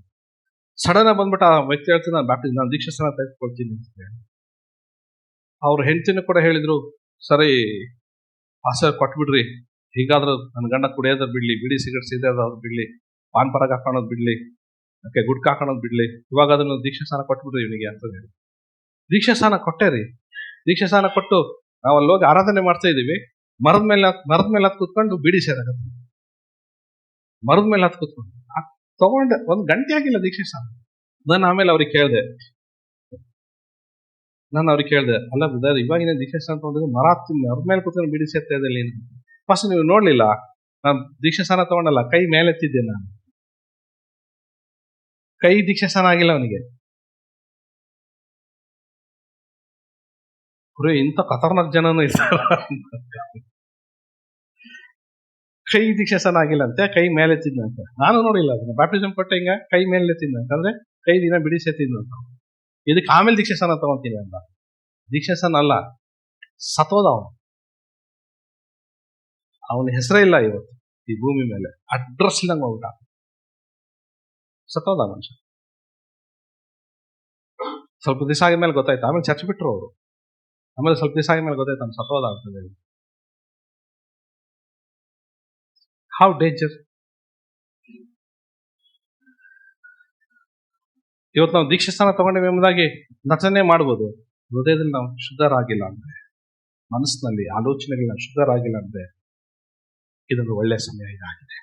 ಸಡನ್ ಆಗಿ ಬಂದ್ಬಿಟ್ಟು ಆ ವ್ಯಕ್ತಿ ಹೇಳ್ತೀನಿ ನಾನು ದೀಕ್ಷಾಸ್ನಾನ ತೆಗೆದುಕೊಳ್ತೀನಿ ಅಂತ ಹೇಳಿ. ಅವ್ರ ಹೆಂಡತಿನೂ ಕೂಡ ಹೇಳಿದ್ರು, ಸರಿ ಸರ್ ಕೊಟ್ಬಿಡ್ರಿ, ಹೀಗಾದ್ರೂ ನನ್ನ ಗಂಡ ಕುಡಿಯೋದ್ರ ಬಿಡ್ಲಿ, ಬಿಡಿ ಸಿಗರೇಟ್ ಸೇದೋದು ಬಿಡ್ಲಿ, ಪಾನ್ ಪರಾಗ ಹಾಕೋಣೋದು ಬಿಡ್ಲಿ, ಓಕೆ ಗುಡ್ಕ ಹಾಕೋಣೋದು ಬಿಡ್ಲಿ, ಇವಾಗ ಅದನ್ನು ದೀಕ್ಷಾಸ್ನಾನ ಕೊಟ್ಬಿಡ್ರಿ ಇವನಿಗೆ ಅಂತ ಹೇಳಿ ದೀಕ್ಷಾಸ್ನಾನ ಕೊಟ್ಟೆ ರೀ. ದೀಕ್ಷಾಸ್ನಾನ ಕೊಟ್ಟು ನಾವು ಅಲ್ಲಿ ಹೋಗಿ ಆರಾಧನೆ ಮಾಡ್ತಾ ಇದ್ದೀವಿ. ಮರದ ಮೇಲೆ ಹತ್ತು ಕೂತ್ಕೊಂಡು ಬಿಡಿ ಸೇರಾಗತ್ತೆ. ಮರದ ಮೇಲೆ ಹತ್ತು ಕೂತ್ಕೊಂಡು ತಗೊಂಡೆ. 1 ಗಂಟೆ ಆಗಿಲ್ಲ ದೀಕ್ಷಾಸ್ನಾನ. ನಾನು ಆಮೇಲೆ ಅವ್ರಿಗೆ ಕೇಳಿದೆ, ಅಲ್ಲ ಬ್ರದರ್, ಇವಾಗಿನ ದೀಕ್ಷಾಸ್ನಾನ ತಗೊಂಡಿದ್ದು ಮರದ ಮೇಲೆ ಕೂತ್ಕೊಂಡು ಬಿಡಿ ಸೇರ್ತಾ ಇದ್ದಲ್ಲಿ ಫಸ್ಟ್ ನೀವು ನೋಡ್ಲಿಲ್ಲ? ನಾನು ದೀಕ್ಷಾಸ್ನಾನ ತಗೊಂಡಲ್ಲ, ಕೈ ಮೇಲೆತ್ತಿದ್ದೆ ನಾನು. ಕೈ ದೀಕ್ಷಾಸ್ನಾನ ಆಗಿಲ್ಲ ಅವನಿಗೆ. ಇಂಥ ಖತರ್ನಾಕ್ ಜನನೂ ಇರ್ತಾರ. ಕೈ ದೀಕ್ಷಾಸ್ನಾನ ಆಗಿಲ್ಲ ಅಂತೆ, ಕೈ ಮೇಲೆ ಎತ್ತಿದ್ನಂತೆ. ನಾನು ನೋಡಿಲ್ಲ ಅದನ್ನ. ಬ್ಯಾಪ್ಟಿಸಮ್ ಕೊಟ್ಟೆ ಹಿಂಗ ಕೈ ಮೇಲೆ ಎತ್ತಿದ್ನಂತೆ, ಅಂದ್ರೆ ಕೈ ದಿನ ಬಿಡಿಸೆತ್ತಿದ್ನಂತ. ಇದಕ್ಕೆ ಆಮೇಲೆ ದೀಕ್ಷಾಸ್ನಾನ ತಗೊಂತೀನಿ ಅಂತ. ದೀಕ್ಷಾಸ್ನಾನ ಅಲ್ಲ, ಸತ್ತೋದ ಅವನು. ಅವನ ಹೆಸರೇ ಇಲ್ಲ ಇವತ್ತು ಈ ಭೂಮಿ ಮೇಲೆ. ಅಡ್ರೆಸ್ ಇಲ್ಲಂಗ ಹೋಗ್ಬಿಟ್ಟ, ಸತ್ತೋದ ಮನುಷ್ಯ. ಸ್ವಲ್ಪ ದಿವಸ ಆಗಿದ ಮೇಲೆ ಗೊತ್ತಾಯ್ತು. ಆಮೇಲೆ ಚರ್ಚ್ ಬಿಟ್ರು ಅವರು. ಆಮೇಲೆ ಸ್ವಲ್ಪ ದಿವಸ ಆಗಿದ ಮೇಲೆ ಗೊತ್ತಾಯ್ತು ಅವ್ನು ಸತ್ತೋದ ಆಗ್ತದೆ. How danger. ಇವತ್ತು ನಾವು ದೀಕ್ಷಾಸ್ನಾನ ತಗೊಂಡಿವಿ ಎಂಬುದಾಗಿ ನಟನೆ ಮಾಡ್ಬೋದು. ಹೃದಯದಲ್ಲಿ ನಾವು ಶುದ್ಧರಾಗಿಲ್ಲ ಅಂದ್ರೆ, ಮನಸ್ಸಿನಲ್ಲಿ ಆಲೋಚನೆಗಳು ನಾವು ಶುದ್ಧರಾಗಿಲ್ಲ ಅಂದ್ರೆ, ಇದೊಂದು ಒಳ್ಳೆ ಸಮಯ ಇದಾಗಿದೆ.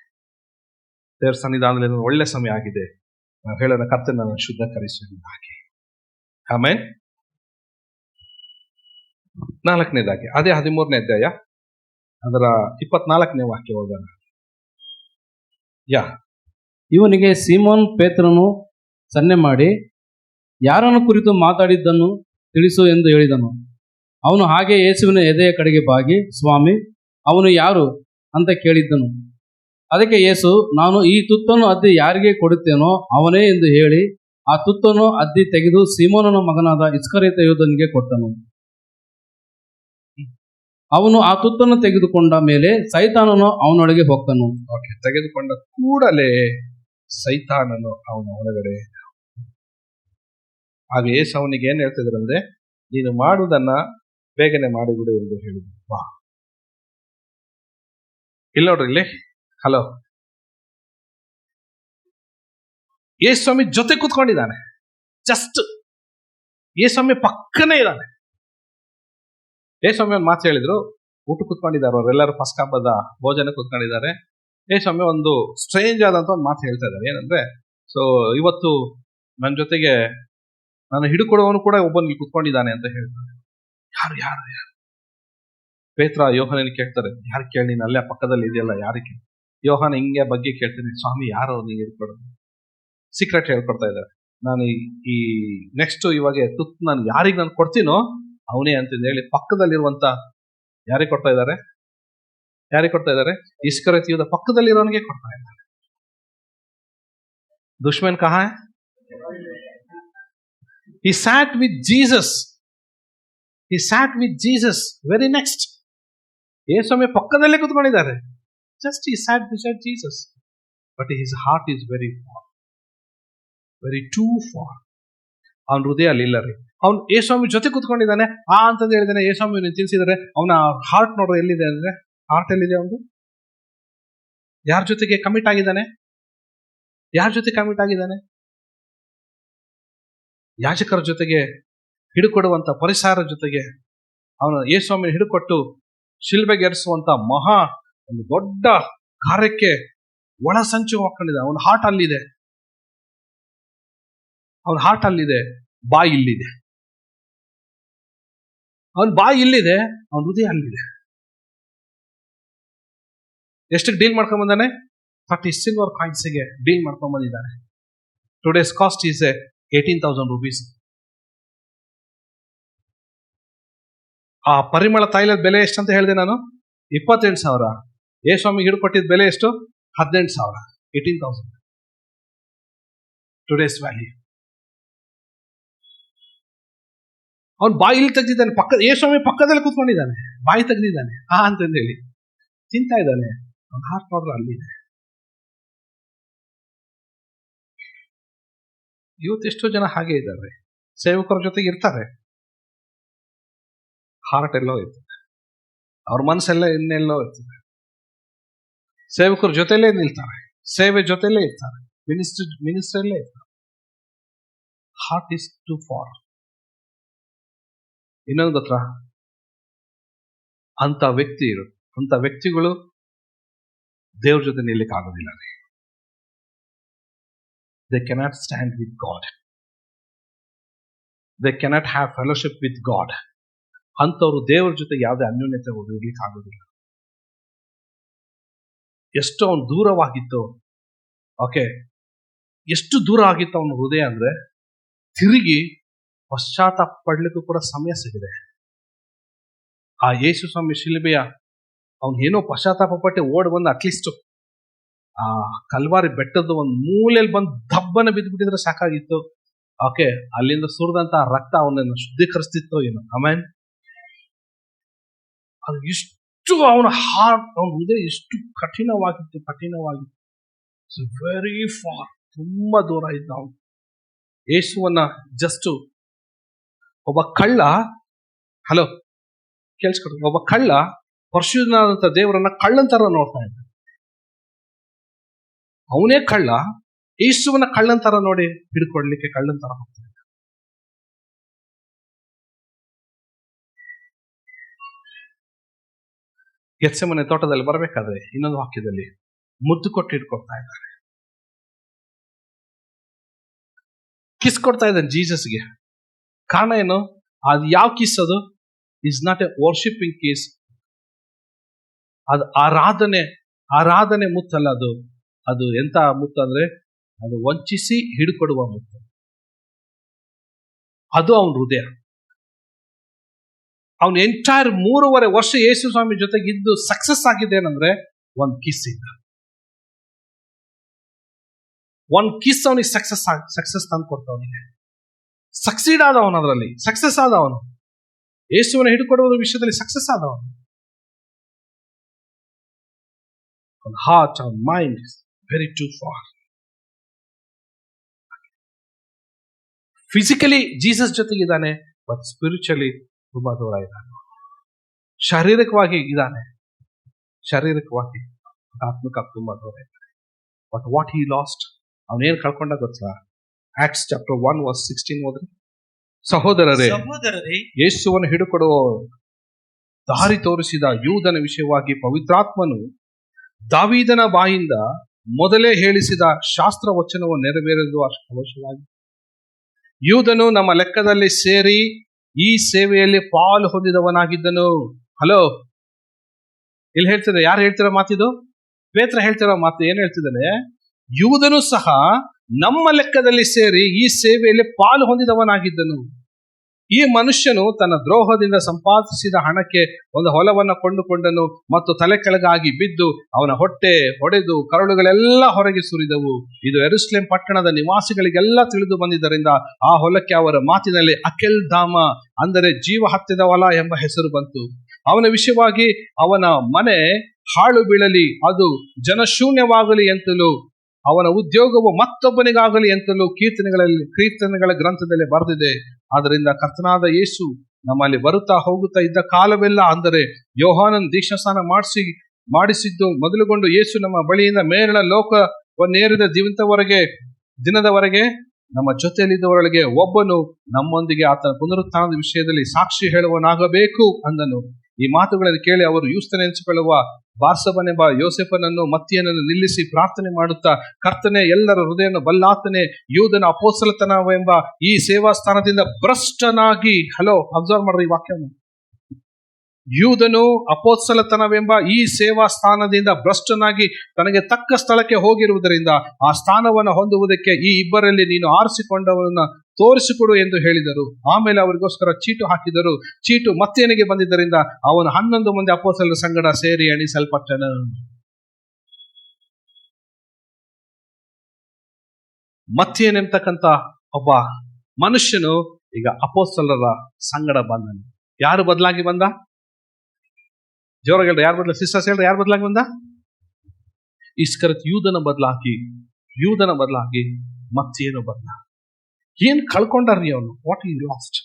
ದೇವರ ಸನ್ನಿಧಾನದಲ್ಲಿ ಇದೊಂದು ಒಳ್ಳೆ ಸಮಯ ಆಗಿದೆ. ನಾವು ಹೇಳೋಣ, ಕರ್ತನ ಶುದ್ಧೀಕರಿಸುವುದಾಗಿ. ಆಮೇಲೆ 4ನೇದಾಗಿ ಅದೇ 13ನೇ ಅಧ್ಯಾಯ ಅದರ 24ನೇ ವಾಕ್ಯ ಹೋಗೋಣ. ಇವನಿಗೆ ಸೀಮೋನ್ ಪೇತ್ರನು ಸನ್ನೆ ಮಾಡಿ, ಯಾರನ್ನು ಕುರಿತು ಮಾತಾಡಿದ್ದನ್ನು ತಿಳಿಸು ಎಂದು ಹೇಳಿದನು. ಅವನು ಹಾಗೆ ಯೇಸುವಿನ ಎದೆಯ ಕಡೆಗೆ ಬಾಗಿ, ಸ್ವಾಮಿ, ಅವನು ಯಾರು ಅಂತ ಕೇಳಿದ್ದನು. ಅದಕ್ಕೆ ಯೇಸು, ನಾನು ಈ ತುತ್ತನ್ನು ಅದ್ದಿ ಯಾರಿಗೆ ಕೊಡುತ್ತೇನೋ ಅವನೇ ಎಂದು ಹೇಳಿ ಆ ತುತ್ತನ್ನು ಅದ್ದಿ ತೆಗೆದು ಸೀಮೋನನ ಮಗನಾದ ಇಸ್ಕರಿಯೋತ ಯೂದನಿಗೆ ಕೊಟ್ಟನು. ಅವನು ಆ ತುತ್ತನ್ನು ತೆಗೆದುಕೊಂಡ ಮೇಲೆ ಸೈತಾನನು ಅವನೊಳಗೆ ಹೋಗ್ತನು. ತೆಗೆದುಕೊಂಡ ಕೂಡಲೇ ಸೈತಾನನು ಅವನ ಒಳಗಡೆ. ಆಗ ಯೇಸು ಅವನಿಗೆ ಏನ್ ಹೇಳ್ತಿದ್ರಂದ್ರೆ, ನೀನು ಮಾಡುವುದನ್ನ ಬೇಗನೆ ಮಾಡಿಬಿಡು ಎಂದು ಹೇಳಿದ್ರು. ಇಲ್ಲ ನೋಡ್ರಿ ಇಲ್ಲಿ, ಹಲೋ, ಯೇಸು ಸ್ವಾಮಿ ಜೊತೆ ಕೂತ್ಕೊಂಡಿದ್ದಾನೆ. ಜಸ್ಟ್ ಯೇಸು ಸ್ವಾಮಿ ಪಕ್ಕನೇ ಇದ್ದಾನೆ. ಯೇಸು ಸ್ವಾಮಿ ಒಂದು ಮಾತು ಹೇಳಿದ್ರು. ಊಟ ಕೂತ್ಕೊಂಡಿದ್ದಾರೆ ಅವರೆಲ್ಲರೂ, ಫಸ್ಟ್ ಹಬ್ಬದ ಭೋಜನ ಕೂತ್ಕೊಂಡಿದ್ದಾರೆ. ಯೇಸು ಸ್ವಾಮಿ ಒಂದು ಸ್ಟ್ರೇಂಜ್ ಆದಂತ ಒಂದು ಮಾತು ಹೇಳ್ತಾ ಇದ್ದಾರೆ. ಏನಂದ್ರೆ, ಸೊ ಇವತ್ತು ನನ್ನ ಜೊತೆಗೆ ನಾನು ಹಿಡುಕೊಡುವವನು ಕೂಡ ಒಬ್ಬನಿಗೆ ಕೂತ್ಕೊಂಡಿದ್ದಾನೆ ಅಂತ ಹೇಳ್ತಾರೆ. ಯಾರು ಯಾರು ಯಾರು? ಪೇತ್ರ ಯೋಹಾನನ ಕೇಳ್ತಾರೆ, ಯಾರು ಕೇಳಿ, ನೀನು ಅಲ್ಲೇ ಪಕ್ಕದಲ್ಲಿ ಇದೆಯಲ್ಲ, ಯಾರಿಗೆ? ಯೋಹಾನ ಹಿಂಗೆ ಬಗ್ಗೆ ಕೇಳ್ತೀನಿ, ಸ್ವಾಮಿ ಯಾರು ನೀನು ಹಿಡ್ಕೊಡೋದು? ಸೀಕ್ರೆಟ್ ಹೇಳ್ಕೊಡ್ತಾ ಇದ್ದಾರೆ. ನಾನು ಈ ನೆಕ್ಸ್ಟ್ ಇವಾಗ ತುತ್ತು ನಾನು ಯಾರಿಗೆ ನಾನು ಕೊಡ್ತೀನೋ ಅವನೇ ಅಂತ ಹೇಳಿ ಪಕ್ಕದಲ್ಲಿರುವಂತ ಯಾರಿಗೆ ಕೊಡ್ತಾ ಇದ್ದಾರೆ? ಇಸ್ಕರಿಯೋತ ಯೂದ ಪಕ್ಕದಲ್ಲಿರೋನಿಗೆ ಕೊಡ್ತಾ ಇದ್ದಾರೆ. ದುಶ್ಮನ್ ಕಹಾ ಹೈ? He sat with Jesus. Very next. Yesu ಸ್ವಾಮಿ ಪಕ್ಕದಲ್ಲೇ ಕೂತ್ಕೊಂಡಿದ್ದಾರೆ. Just he sat beside Jesus. But his heart is very far. Very too far. ಅವನ ಹೃದಯ ಅಲ್ಲಿ ಇಲ್ಲ ರೀ. ಅವ್ನು ಯೇಸು ಸ್ವಾಮಿ ಜೊತೆ ಕೂತ್ಕೊಂಡಿದ್ದಾನೆ ಅಂತಂದು ಹೇಳಿದಾನೆ. ಯೇಸು ಸ್ವಾಮಿ ತಿಳಿಸಿದರೆ ಅವನ ಹಾರ್ಟ್ ನೋಡ್ರೆ ಎಲ್ಲಿದೆ ಅಂದ್ರೆ, ಹಾರ್ಟ್ ಎಲ್ಲಿದೆ ಅವನು? ಯಾರ ಜೊತೆಗೆ ಕಮಿಟ್ ಆಗಿದ್ದಾನೆ? ಯಾಜಕರ ಜೊತೆಗೆ, ಹಿಡುಕೊಡುವಂತ ಪರಿಸರ ಜೊತೆಗೆ ಅವನು ಯೇಸು ಸ್ವಾಮಿ ಹಿಡುಕೊಟ್ಟು ಶಿಲ್ಬೆಗೆ ಏರಿಸುವಂತ ಮಹಾ ಒಂದು ದೊಡ್ಡ ಕಾರ್ಯಕ್ಕೆ ಒಳ ಸಂಚು ಹಾಕೊಂಡಿದೆ. ಅವನ ಹಾರ್ಟ್ ಅಲ್ಲಿದೆ. ಬಾಯಿ ಇಲ್ಲಿದೆ. ಅವನ ಬಾಯಿ ಇಲ್ಲಿದೆ, ಅವನ ಹೃದಯ ಅಲ್ಲಿದೆ. ಎಷ್ಟಕ್ಕೆ ಡೀಲ್ ಮಾಡ್ಕೊಂಡ್ ಬಂದಾನೆ? 30 ಸಿಲ್ವರ್ ಕಾಯಿನ್ಸ್ಗೆ ಡೀಲ್ ಮಾಡ್ಕೊಂಡ್ ಬಂದಿದ್ದಾನೆ. Today's cost is 18,000 rupees. ಆ ಪರಿಮಳ ತೈಲದ ಬೆಲೆ ಎಷ್ಟಂತ ಹೇಳಿದೆ ನಾನು? 28,000. ಯೇಸುಸ್ವಾಮಿಗೆ ಹಿಡ್ಕೊಟ್ಟಿದ್ದ ಬೆಲೆ ಎಷ್ಟು? 18,000. 18,000 ಟುಡೇಸ್ ವ್ಯಾಲ್ಯೂ. ಅವನು ಬಾಯಿಲಿ ತೆಗ್ದಿದ್ದಾನೆ, ಯೇಸುಸ್ವಾಮಿ ಪಕ್ಕದಲ್ಲಿ ಕೂತ್ಕೊಂಡಿದ್ದಾನೆ, ಬಾಯಿ ತೆಗ್ದಿದ್ದಾನೆ ಅಂತಂದು ಹೇಳಿ ತಿಂತಾ ಇದ್ದಾನೆ. ಅವನ ಹಾರ್ಟ್ ಮಾತ್ರ ಅಲ್ಲಿದೆ. ಇವತ್ತು ಎಷ್ಟೋ ಜನ ಹಾಗೆ ಇದ್ದಾರೆ, ಸೇವಕರ ಜೊತೆಗೆ ಇರ್ತಾರೆ, ಹಾರ್ಟ್ ಎಲ್ಲೋ ಇರ್ತದೆ, ಅವ್ರ ಮನಸ್ಸೆಲ್ಲ ಇನ್ನೆಲ್ಲೋ ಇರ್ತದೆ. ಸೇವಕರ ಜೊತೆಲೇ ನಿಲ್ತಾರೆ, ಸೇವೆ ಜೊತೆಲೇ ಇರ್ತಾರೆ, ಮಿನಿಸ್ಟ್ರಲ್ಲೇ ಇರ್ತಾರೆ. Heart is too far. ಇನ್ನೊಂದು ಗೊತ್ತಾ, ಅಂತ ವ್ಯಕ್ತಿಗಳು ದೇವ್ರ ಜೊತೆ ನಿಲ್ಲಕ್ಕೆ ಆಗೋದಿಲ್ಲ. They cannot stand with God. They cannot have fellowship with God. ಅಂತವರು ದೇವರ ಜೊತೆ ಯಾವುದೇ ಅನ್ಯೋನ್ಯತೆ ಇರ್ಲಿಕ್ಕೆ ಆಗೋದಿಲ್ಲ. ಎಷ್ಟು ಅವನು ದೂರವಾಗಿತ್ತು, ಓಕೆ, ಎಷ್ಟು ದೂರ ಆಗಿತ್ತು ಅವನ ಹೃದಯ ಅಂದ್ರೆ ತಿರುಗಿ ಪಶ್ಚಾತ್ತಾಪ ಪಡ್ಲಿಕ್ಕೂ ಕೂಡ ಸಮಯ ಸಿಗಿದೆ. ಆ ಯೇಸು ಸ್ವಾಮಿ ಶಿಲುಬೆಯ ಅವನು ಏನೋ ಪಶ್ಚಾತ್ತಾಪ ಪಟ್ಟೆ ಓಡ್ ಬಂದು ಅಟ್ಲೀಸ್ಟ್ ಆ ಕಲ್ವಾರಿ ಬೆಟ್ಟದ ಒಂದು ಮೂಲೆಯಲ್ಲಿ ಬಂದು ದಬ್ಬನ ಬಿದ್ದುಬಿಟ್ಟಿದ್ರೆ ಸಾಕಾಗಿತ್ತು. ಓಕೆ, ಅಲ್ಲಿಂದ ಸುರಿದಂತ ರಕ್ತ ಅವನನ್ನು ಶುದ್ಧೀಕರಿಸ್ತಿತ್ತು ಏನೋ. ಆಮೇಲೆ ಅದು ಎಷ್ಟು ಅವನ ಹಾರ್ಟ್, ಅವನ ಹೃದಯ ಎಷ್ಟು ಕಠಿಣವಾಗಿತ್ತು. ವೆರಿ ಫಾರ್, ತುಂಬಾ ದೂರ ಇದ್ದ ಅವನು ಯೇಸುವನ್ನ. ಜಸ್ಟ್ ಒಬ್ಬ ಕಳ್ಳ, ಹಲೋ ಕೇಳಿಸ್ಕೊಡು, ಒಬ್ಬ ಕಳ್ಳ ಪರಿಶುದ್ಧನಾದಂತ ದೇವರನ್ನ ಕಳ್ಳನ್ ತರ ನೋಡ್ತಾ ಇದ್ದ. ಅವನೇ ಕಳ್ಳ, ಯೇಸುವನ್ನ ಕಳ್ಳನ್ ತರ ನೋಡಿ ಹಿಡ್ಕೊಡ್ಲಿಕ್ಕೆ ಕಳ್ಳನ್ ತರ ಹೋಗ್ತಾ ಇದ್ದ. ಗೆತ್ಸೆಮನೆ ತೋಟದಲ್ಲಿ ಬರ್ಬೇಕಾದ್ರೆ ಇನ್ನೊಂದು ವಾಕ್ಯದಲ್ಲಿ ಮುದ್ದು ಕೊಟ್ಟು ಹಿಡ್ಕೊಡ್ತಾ ಇದ್ದಾರೆ, ಕಿಸ್ ಕೊಡ್ತಾ ಇದ್ದಾನೆ ಜೀಸಸ್ಗೆ. ಕಾರಣ ಏನು? ಅದು ಯಾವ ಕಿಸ್? ಅದು is not A worshipping kiss. ಅದು ಆರಾಧನೆ ಮುತ್ತಲ್ಲ. ಅದು ಎಂತ ಮುತ್ತು ಅಂದ್ರೆ ಅದು ವಂಚಿಸಿ ಹಿಡ್ಕೊಡುವ ಮುತ್ತು. ಅದು ಅವನ ಹೃದಯ. ಅವನು ಎಂಟೈರ್ 3.5 ವರ್ಷ ಯೇಸು ಸ್ವಾಮಿ ಜೊತೆಗಿದ್ದು ಸಕ್ಸಸ್ ಆಗಿದ್ದೇನಂದ್ರೆ ಒಂದು ಕಿಸ್ ಇಂದ. ಒಂದು ಕಿಸ್ ಅವನಿಗೆ ಸಕ್ಸಸ್ ತಂದು ಕೊಡ್ತವನಿಗೆ. ಸಕ್ಸೀಡ್ ಆದವನು, ಅದರಲ್ಲಿ ಸಕ್ಸಸ್ ಆದವನು, ಯೇಸುವನ್ನು ಹಿಡ್ಕೊಡುವ ವಿಷಯದಲ್ಲಿ ಸಕ್ಸಸ್ ಆದವನು. Heart and mind very too far. Physically Jesus ಜೊತೆಗಿದ್ದಾನೆ, ಬಟ್ ಸ್ಪಿರಿಚುವಲಿ ತುಂಬಾ ದೂರ ಇದ್ದಾನೆ. ಶಾರೀರಿಕವಾಗಿ ಇದ್ದಾನೆ, ಶಾರೀರಿಕವಾಗಿ ಆತ್ಮಿಕ ತುಂಬಾ ದೂರ ಇದ್ದಾನೆ. ಬಟ್ ವಾಟ್ ಹಿ ಲಾಸ್ಟ್, ಅವನೇನ್ ಕಳ್ಕೊಂಡ ಗೊತ್ತಾ? ಆಕ್ಟ್ಸ್ ಚಾಪ್ಟರ್ 1:16 ಓದ್ರಿ. ಸಹೋದರರೇ, ಯೇಸುವನ್ನು ಹಿಡುಕೊಡುವ ದಾರಿ ತೋರಿಸಿದ ಯೂದನ ವಿಷಯವಾಗಿ ಪವಿತ್ರಾತ್ಮನು ದಾವೀದನ ಬಾಯಿಂದ ಮೊದಲೇ ಹೇಳಿಸಿದ ಶಾಸ್ತ್ರ ವಚನವನ್ನು ನೆರವೇರಲು ಅವಶ್ಯವಾಗಿ ಯೂದನು ನಮ್ಮ ಲೆಕ್ಕದಲ್ಲಿ ಸೇರಿ ಈ ಸೇವೆಯಲ್ಲಿ ಪಾಲು ಹೊಂದಿದವನಾಗಿದ್ದನು. ಹಲೋ, ಇಲ್ಲಿ ಹೇಳ್ತಿದ್ದಾರೆ, ಯಾರು ಹೇಳ್ತಿರೋ ಮಾತಿದು? ಪೇತ್ರ ಹೇಳ್ತಿರೋ ಮಾತು. ಏನ್ ಹೇಳ್ತಿದ್ದಾನೆ? ಯೂದನು ಸಹ ನಮ್ಮ ಲೆಕ್ಕದಲ್ಲಿ ಸೇರಿ ಈ ಸೇವೆಯಲ್ಲಿ ಪಾಲು ಹೊಂದಿದವನಾಗಿದ್ದನು. ಈ ಮನುಷ್ಯನು ತನ್ನ ದ್ರೋಹದಿಂದ ಸಂಪಾದಿಸಿದ ಹಣಕ್ಕೆ ಒಂದು ಹೊಲವನ್ನು ಕೊಂಡುಕೊಂಡನು ಮತ್ತು ತಲೆ ಕೆಳಗಾಗಿ ಬಿದ್ದು ಅವನ ಹೊಟ್ಟೆ ಹೊಡೆದು ಕರಳುಗಳೆಲ್ಲ ಹೊರಗೆ ಸುರಿದವು. ಇದು ಯೆರೂಸಲೇಮ್ ಪಟ್ಟಣದ ನಿವಾಸಿಗಳಿಗೆಲ್ಲ ತಿಳಿದು ಬಂದಿದ್ದರಿಂದ ಆ ಹೊಲಕ್ಕೆ ಅವರ ಮಾತಿನಲ್ಲಿ ಅಕೆಲ್ ಧಾಮ, ಅಂದರೆ ಜೀವ ಹತ್ತಿದ ಹೊಲ ಎಂಬ ಹೆಸರು ಬಂತು. ಅವನ ವಿಷಯವಾಗಿ ಅವನ ಮನೆ ಹಾಳು ಬೀಳಲಿ, ಅದು ಜನಶೂನ್ಯವಾಗಲಿ ಎಂತಲೂ ಅವನ ಉದ್ಯೋಗವು ಮತ್ತೊಬ್ಬನಿಗಾಗಲಿ ಎಂತಲೂ ಕೀರ್ತನೆಗಳ ಗ್ರಂಥದಲ್ಲಿ ಬರೆದಿದೆ. ಆದ್ದರಿಂದ ಕರ್ತನಾದ ಯೇಸು ನಮ್ಮಲ್ಲಿ ಬರುತ್ತಾ ಹೋಗುತ್ತಾ ಇದ್ದ ಕಾಲವೆಲ್ಲ, ಅಂದರೆ ಯೋಹಾನನ್ ದೀಕ್ಷಾಸ್ನಾನ ಮಾಡಿಸಿದ್ದು ಮೊದಲುಗೊಂಡು ಯೇಸು ನಮ್ಮ ಬಳಿಯಿಂದ ಮೇಲಿನ ಲೋಕವನ್ನೇರಿದ ದಿನದವರೆಗೆ ನಮ್ಮ ಜೊತೆಯಲ್ಲಿದ್ದವರೊಳಗೆ ಒಬ್ಬನು ನಮ್ಮೊಂದಿಗೆ ಆತನ ಪುನರುತ್ಥಾನದ ವಿಷಯದಲ್ಲಿ ಸಾಕ್ಷಿ ಹೇಳುವನಾಗಬೇಕು ಅಂದನು. ಈ ಮಾತುಗಳನ್ನು ಕೇಳಿ ಅವರು ಯೂಸ್ತನ ಎನಿಸಿಕೊಳ್ಳುವ ಬಾರ್ಸಬನೆಂಬ ಯೋಸೆಫನನ್ನು ಮತ್ತಿಯನನ್ನು ನಿಲ್ಲಿಸಿ ಪ್ರಾರ್ಥನೆ ಮಾಡುತ್ತಾ, ಕರ್ತನೆ, ಎಲ್ಲರ ಹೃದಯವನ್ನು ಬಲ್ಲಾತನೆ, ಯೂದನ ಅಪೊಸ್ತಲತನವೆಂಬ ಈ ಸೇವಾ ಸ್ಥಾನದಿಂದ ಭ್ರಷ್ಟನಾಗಿ, ಹಲೋ ಅಬ್ಸರ್ವ್ ಮಾಡ್ರಿ ಈ ವಾಕ್ಯವನ್ನು, ಯೂದನು ಅಪೊಸ್ತಲತನವೆಂಬ ಈ ಸೇವಾ ಸ್ಥಾನದಿಂದ ಭ್ರಷ್ಟನಾಗಿ ತನಗೆ ತಕ್ಕ ಸ್ಥಳಕ್ಕೆ ಹೋಗಿರುವುದರಿಂದ ಆ ಸ್ಥಾನವನ್ನು ಹೊಂದುವುದಕ್ಕೆ ಈ ಇಬ್ಬರಲ್ಲಿ ನೀನು ಆರಿಸಿಕೊಂಡವನನ್ನ ತೋರಿಸಿಕೊಡು ಎಂದು ಹೇಳಿದರು. ಆಮೇಲೆ ಅವರಿಗೋಸ್ಕರ ಚೀಟು ಹಾಕಿದರು. ಚೀಟು ಮತ್ತೇನಿಗೆ ಬಂದಿದ್ದರಿಂದ ಅವನು 11 ಮಂದಿ ಅಪೊಸ್ತಲರ ಸಂಗಡ ಸೇರಿ ಎಣಿಸಲ್ಪಟ್ಟನು. ಮತ್ತೇನೆಂತಕ್ಕಂತ ಒಬ್ಬ ಮನುಷ್ಯನು ಈಗ ಅಪೊಸ್ತಲರ ಸಂಗಡ ಬಂದನು. ಯಾರು ಬದಲಾಗಿ ಬಂದ? ಜೋರಾಗಿ ಹೇಳ್ರಿ, ಯಾರು ಬದಲಾಗಿ? ಸಿಸ್ಟರ್ಸ್ ಹೇಳ್ರಿ, ಯಾರು ಬದಲಾಗಿ ಬಂದ? ಇಸ್ಕರಿಯೋತ ಯೂದನ ಬದಲಾಗಿ ಮತ್ತೇನು ಬದಲ? ಏನ್ ಕಳ್ಕೊಂಡ್ರಿ ಅವನು? ವಾಟ್ ಈ ಲಾಸ್ಟ್?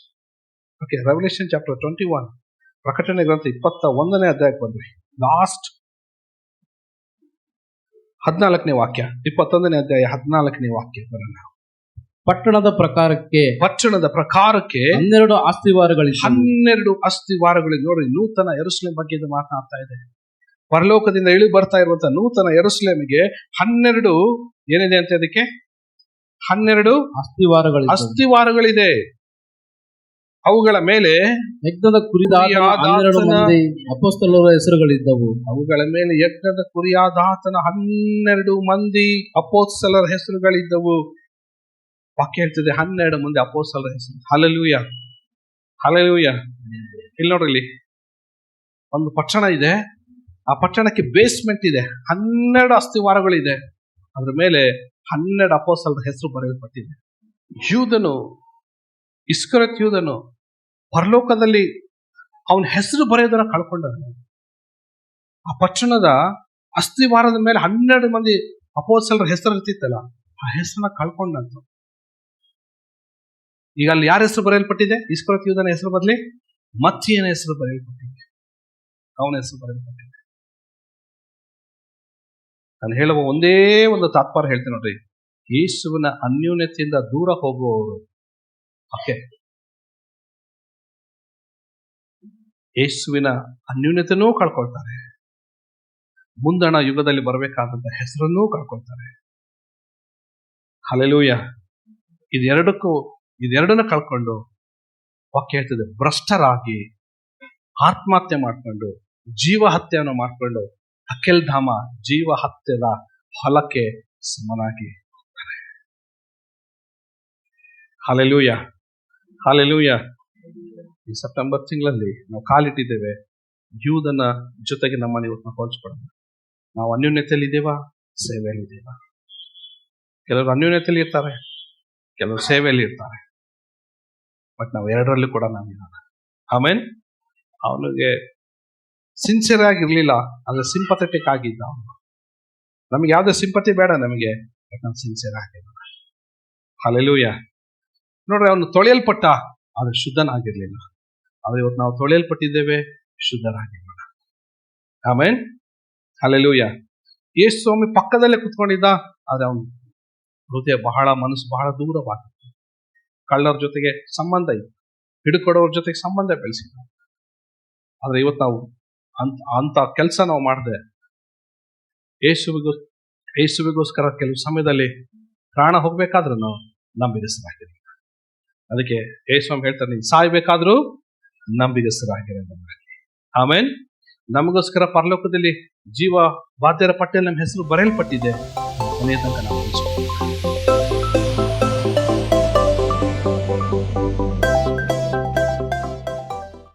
ಓಕೆ, ರೆವಲ್ಯೂಷನ್ ಚಾಪ್ಟರ್ 21, ಪ್ರಕಟಣೆ ಗ್ರಂಥ 21ನೇ ಅಧ್ಯಾಯಕ್ಕೆ ಬಂದ್ರಿ. ಲಾಸ್ಟ್ 14ನೇ ವಾಕ್ಯ, 21ನೇ ಅಧ್ಯಾಯ 14ನೇ ವಾಕ್ಯ ಬರೋಣ. ಪಟ್ಟಣದ ಪ್ರಕಾರಕ್ಕೆ 12 ಅಸ್ತಿವಾರಗಳಿಗೆ ನೋಡಿ, ನೂತನ ಯೆರೂಸಲೇಮ್ ಬಗ್ಗೆ ಇದು ಮಾತನಾಡ್ತಾ ಇದೆ. ಪರಲೋಕದಿಂದ ಇಳಿ ಬರ್ತಾ ಇರುವಂತ ನೂತನ ಯೆರೂಸಲೇಮಿಗೆ 12 ಏನಿದೆ ಅಂತ? ಅದಕ್ಕೆ 12 ಅಸ್ತಿವಾರಗಳಿದೆ. ಅವುಗಳ ಮೇಲೆ ಯಜ್ಞದ ಕುರಿದಾದ 12 ಮಂದಿ ಅಪೊಸ್ತಲರ ಹೆಸರುಗಳಿದ್ದವು. ಅವುಗಳ ಮೇಲೆ ಯಜ್ಞದ ಕುರಿಯಾದಾತನ 12 ಮಂದಿ ಅಪೊಸ್ತಲರ ಹೆಸರುಗಳಿದ್ದವು. ವಾಕ್ಯ ಹೇಳ್ತಿದೆ 12 ಮಂದಿ ಅಪೊಸ್ತಲರ ಹೆಸರು. Hallelujah, hallelujah. ಇಲ್ಲಿ ನೋಡ್ರಿ, ಒಂದು ಪಟ್ಟಣ ಇದೆ. ಆ ಪಟ್ಟಣಕ್ಕೆ ಬೇಸ್ಮೆಂಟ್ ಇದೆ, 12 ಅಸ್ತಿವಾರಗಳಿದೆ. ಅದ್ರ ಮೇಲೆ 12 ಅಪೊಸ್ತಲರ ಹೆಸರು ಬರೆಯಲ್ಪಟ್ಟಿದೆ. ಇಸ್ಕರಿಯೋತ ಯೂದನು ಪರಲೋಕದಲ್ಲಿ ಅವನ ಹೆಸರು ಬರೆಯೋದನ್ನ ಕಳ್ಕೊಂಡ. ಆ ಪಟ್ಟಣದ ಅಸ್ತಿವಾರದ ಮೇಲೆ 12 ಮಂದಿ ಅಪೊಸ್ತಲರ ಹೆಸರು ಇರ್ತಿತ್ತಲ್ಲ, ಆ ಹೆಸರನ್ನ ಕಳ್ಕೊಂಡಂತ. ಈಗ ಅಲ್ಲಿ ಯಾರ ಹೆಸರು ಬರೆಯಲ್ಪಟ್ಟಿದೆ? ಇಸ್ಕರಿಯೋತ ಯೂದನ ಹೆಸರು ಬದಲಿ ಮತ್ತಿಯನ ಹೆಸರು ಬರೆಯಲ್ಪಟ್ಟಿದೆ. ಅವನ ಹೆಸರು ಬರೆಯಲ್ಪಟ್ಟಿದೆ. ನಾನು ಹೇಳುವ ಒಂದೇ ಒಂದು ತಾತ್ಪರ್ಯ ಹೇಳ್ತೇನೆ ನೋಡ್ರಿ. ಯೇಸುವಿನ ಅನ್ಯೋನ್ಯತೆಯಿಂದ ದೂರ ಹೋಗುವವರು, ಓಕೆ, ಯೇಸುವಿನ ಅನ್ಯೋನ್ಯತೆನೂ ಕಳ್ಕೊಳ್ತಾರೆ. ಮುಂದಣ ಯುಗದಲ್ಲಿ ಬರಬೇಕಾದಂತ ಹೆಸರನ್ನೂ ಕಳ್ಕೊಳ್ತಾರೆ. ಹಲ್ಲೆಲೂಯಾ. ಇದೆರಡನ್ನ ಕಳ್ಕೊಂಡು ವಾಕ್ಯ ಹೇಳ್ತದೆ, ಭ್ರಷ್ಟರಾಗಿ ಆತ್ಮಹತ್ಯೆ ಮಾಡ್ಕೊಂಡು, ಜೀವ ಹತ್ಯೆಯನ್ನು ಮಾಡ್ಕೊಂಡು ಅಕೆಲ್ಧಾಮ ಜೀವ ಹತ್ಯದ ಹೊಲಕ್ಕೆ ಸಮನಾಗಿ ಹೋಗ್ತಾರೆ. Hallelujah, hallelujah. ಈ ಸೆಪ್ಟೆಂಬರ್ ತಿಂಗಳಲ್ಲಿ ನಾವು ಕಾಲಿಟ್ಟಿದ್ದೇವೆ. ಯೂದನ ಜೊತೆಗೆ ನಮ್ಮನ್ನು ಇವತ್ತು ನಾವು ಹೋಲಿಸ್ಕೊಳ್ಳೋಣ. ನಾವು ಅನ್ಯೋನ್ಯತೆಯಲ್ಲಿ ಇದ್ದೇವಾ? ಸೇವೆಯಲ್ಲಿ ಇದ್ದೇವಾ? ಕೆಲವರು ಅನ್ಯೋನ್ಯತೆಯಲ್ಲಿ ಇರ್ತಾರೆ, ಕೆಲವರು ಸೇವೆಯಲ್ಲಿ ಇರ್ತಾರೆ. ಬಟ್ ನಾವು ಎರಡರಲ್ಲಿ ಕೂಡ ನಾವಿರೋಣ. ಆಮೇಲೆ ಅವನಿಗೆ ಸಿನ್ಸಿಯರ್ ಆಗಿರ್ಲಿಲ್ಲ, ಆದ್ರೆ ಸಿಂಪಥೆಟಿಕ್ ಆಗಿದ್ದ ಅವನು. ನಮಗೆ ಯಾವುದೇ ಸಿಂಪತಿ ಬೇಡ, ನಮಗೆ ನಾವು ಸಿನ್ಸಿಯರ್ ಆಗಿರೋಣ. ಹಲ್ಲೆಲೂಯಾ. ನೋಡ್ರಿ, ಅವನು ತೊಳೆಯಲ್ಪಟ್ಟ, ಆದ್ರೆ ಶುದ್ಧನಾಗಿರ್ಲಿಲ್ಲ. ಆದ್ರೆ ಇವತ್ತು ನಾವು ತೊಳೆಯಲ್ಪಟ್ಟಿದ್ದೇವೆ, ಶುದ್ಧರಾಗಿರೋಣ. ಆಮೇನ್, ಹಲ್ಲೆಲೂಯಾ. ಯೇಸು ಸ್ವಾಮಿ ಪಕ್ಕದಲ್ಲೇ ಕುತ್ಕೊಂಡಿದ್ದ, ಆದ್ರೆ ಅವನು ಹೃದಯ ಮನಸ್ಸು ಬಹಳ ದೂರವಾಗಿತ್ತು. ಕಳ್ಳರ ಜೊತೆಗೆ ಸಂಬಂಧ ಇತ್ತು, ಹಿಡ್ಕೊಡೋರ ಜೊತೆಗೆ ಸಂಬಂಧ ಬೆಳೆಸಿದ. ಆದ್ರೆ ಇವತ್ತು ನಾವು ಅಂತ ಕೆಲಸ ನಾವು ಮಾಡದೆ ಯೇಸುವಿಗೋಸ್ಕರ ಕೆಲವು ಸಮಯದಲ್ಲಿ ಪ್ರಾಣ ಹೋಗ್ಬೇಕಾದ್ರೂ ನಾವು ನಂಬಿಗಸ್ತರಾಗಿದ್ದೀವಿ. ಅದಕ್ಕೆ ಯೇಸು ಹೇಳ್ತಾರೆ, ನೀನು ಸಾಯ್ಬೇಕಾದ್ರೂ ನಂಬಿಗಸ್ತರಾಗಿರೋದು. ಆಮೇನ್. ನಮಗೋಸ್ಕರ ಪರಲೋಕದಲ್ಲಿ ಜೀವ ಬಾಧ್ಯರ ಪಟ್ಟಿಯಲ್ಲಿ ನಮ್ಮ ಹೆಸರು ಬರೆಯಲ್ಪಟ್ಟಿದೆ. ಕೊನೆಯ ತನಕ ನಾವು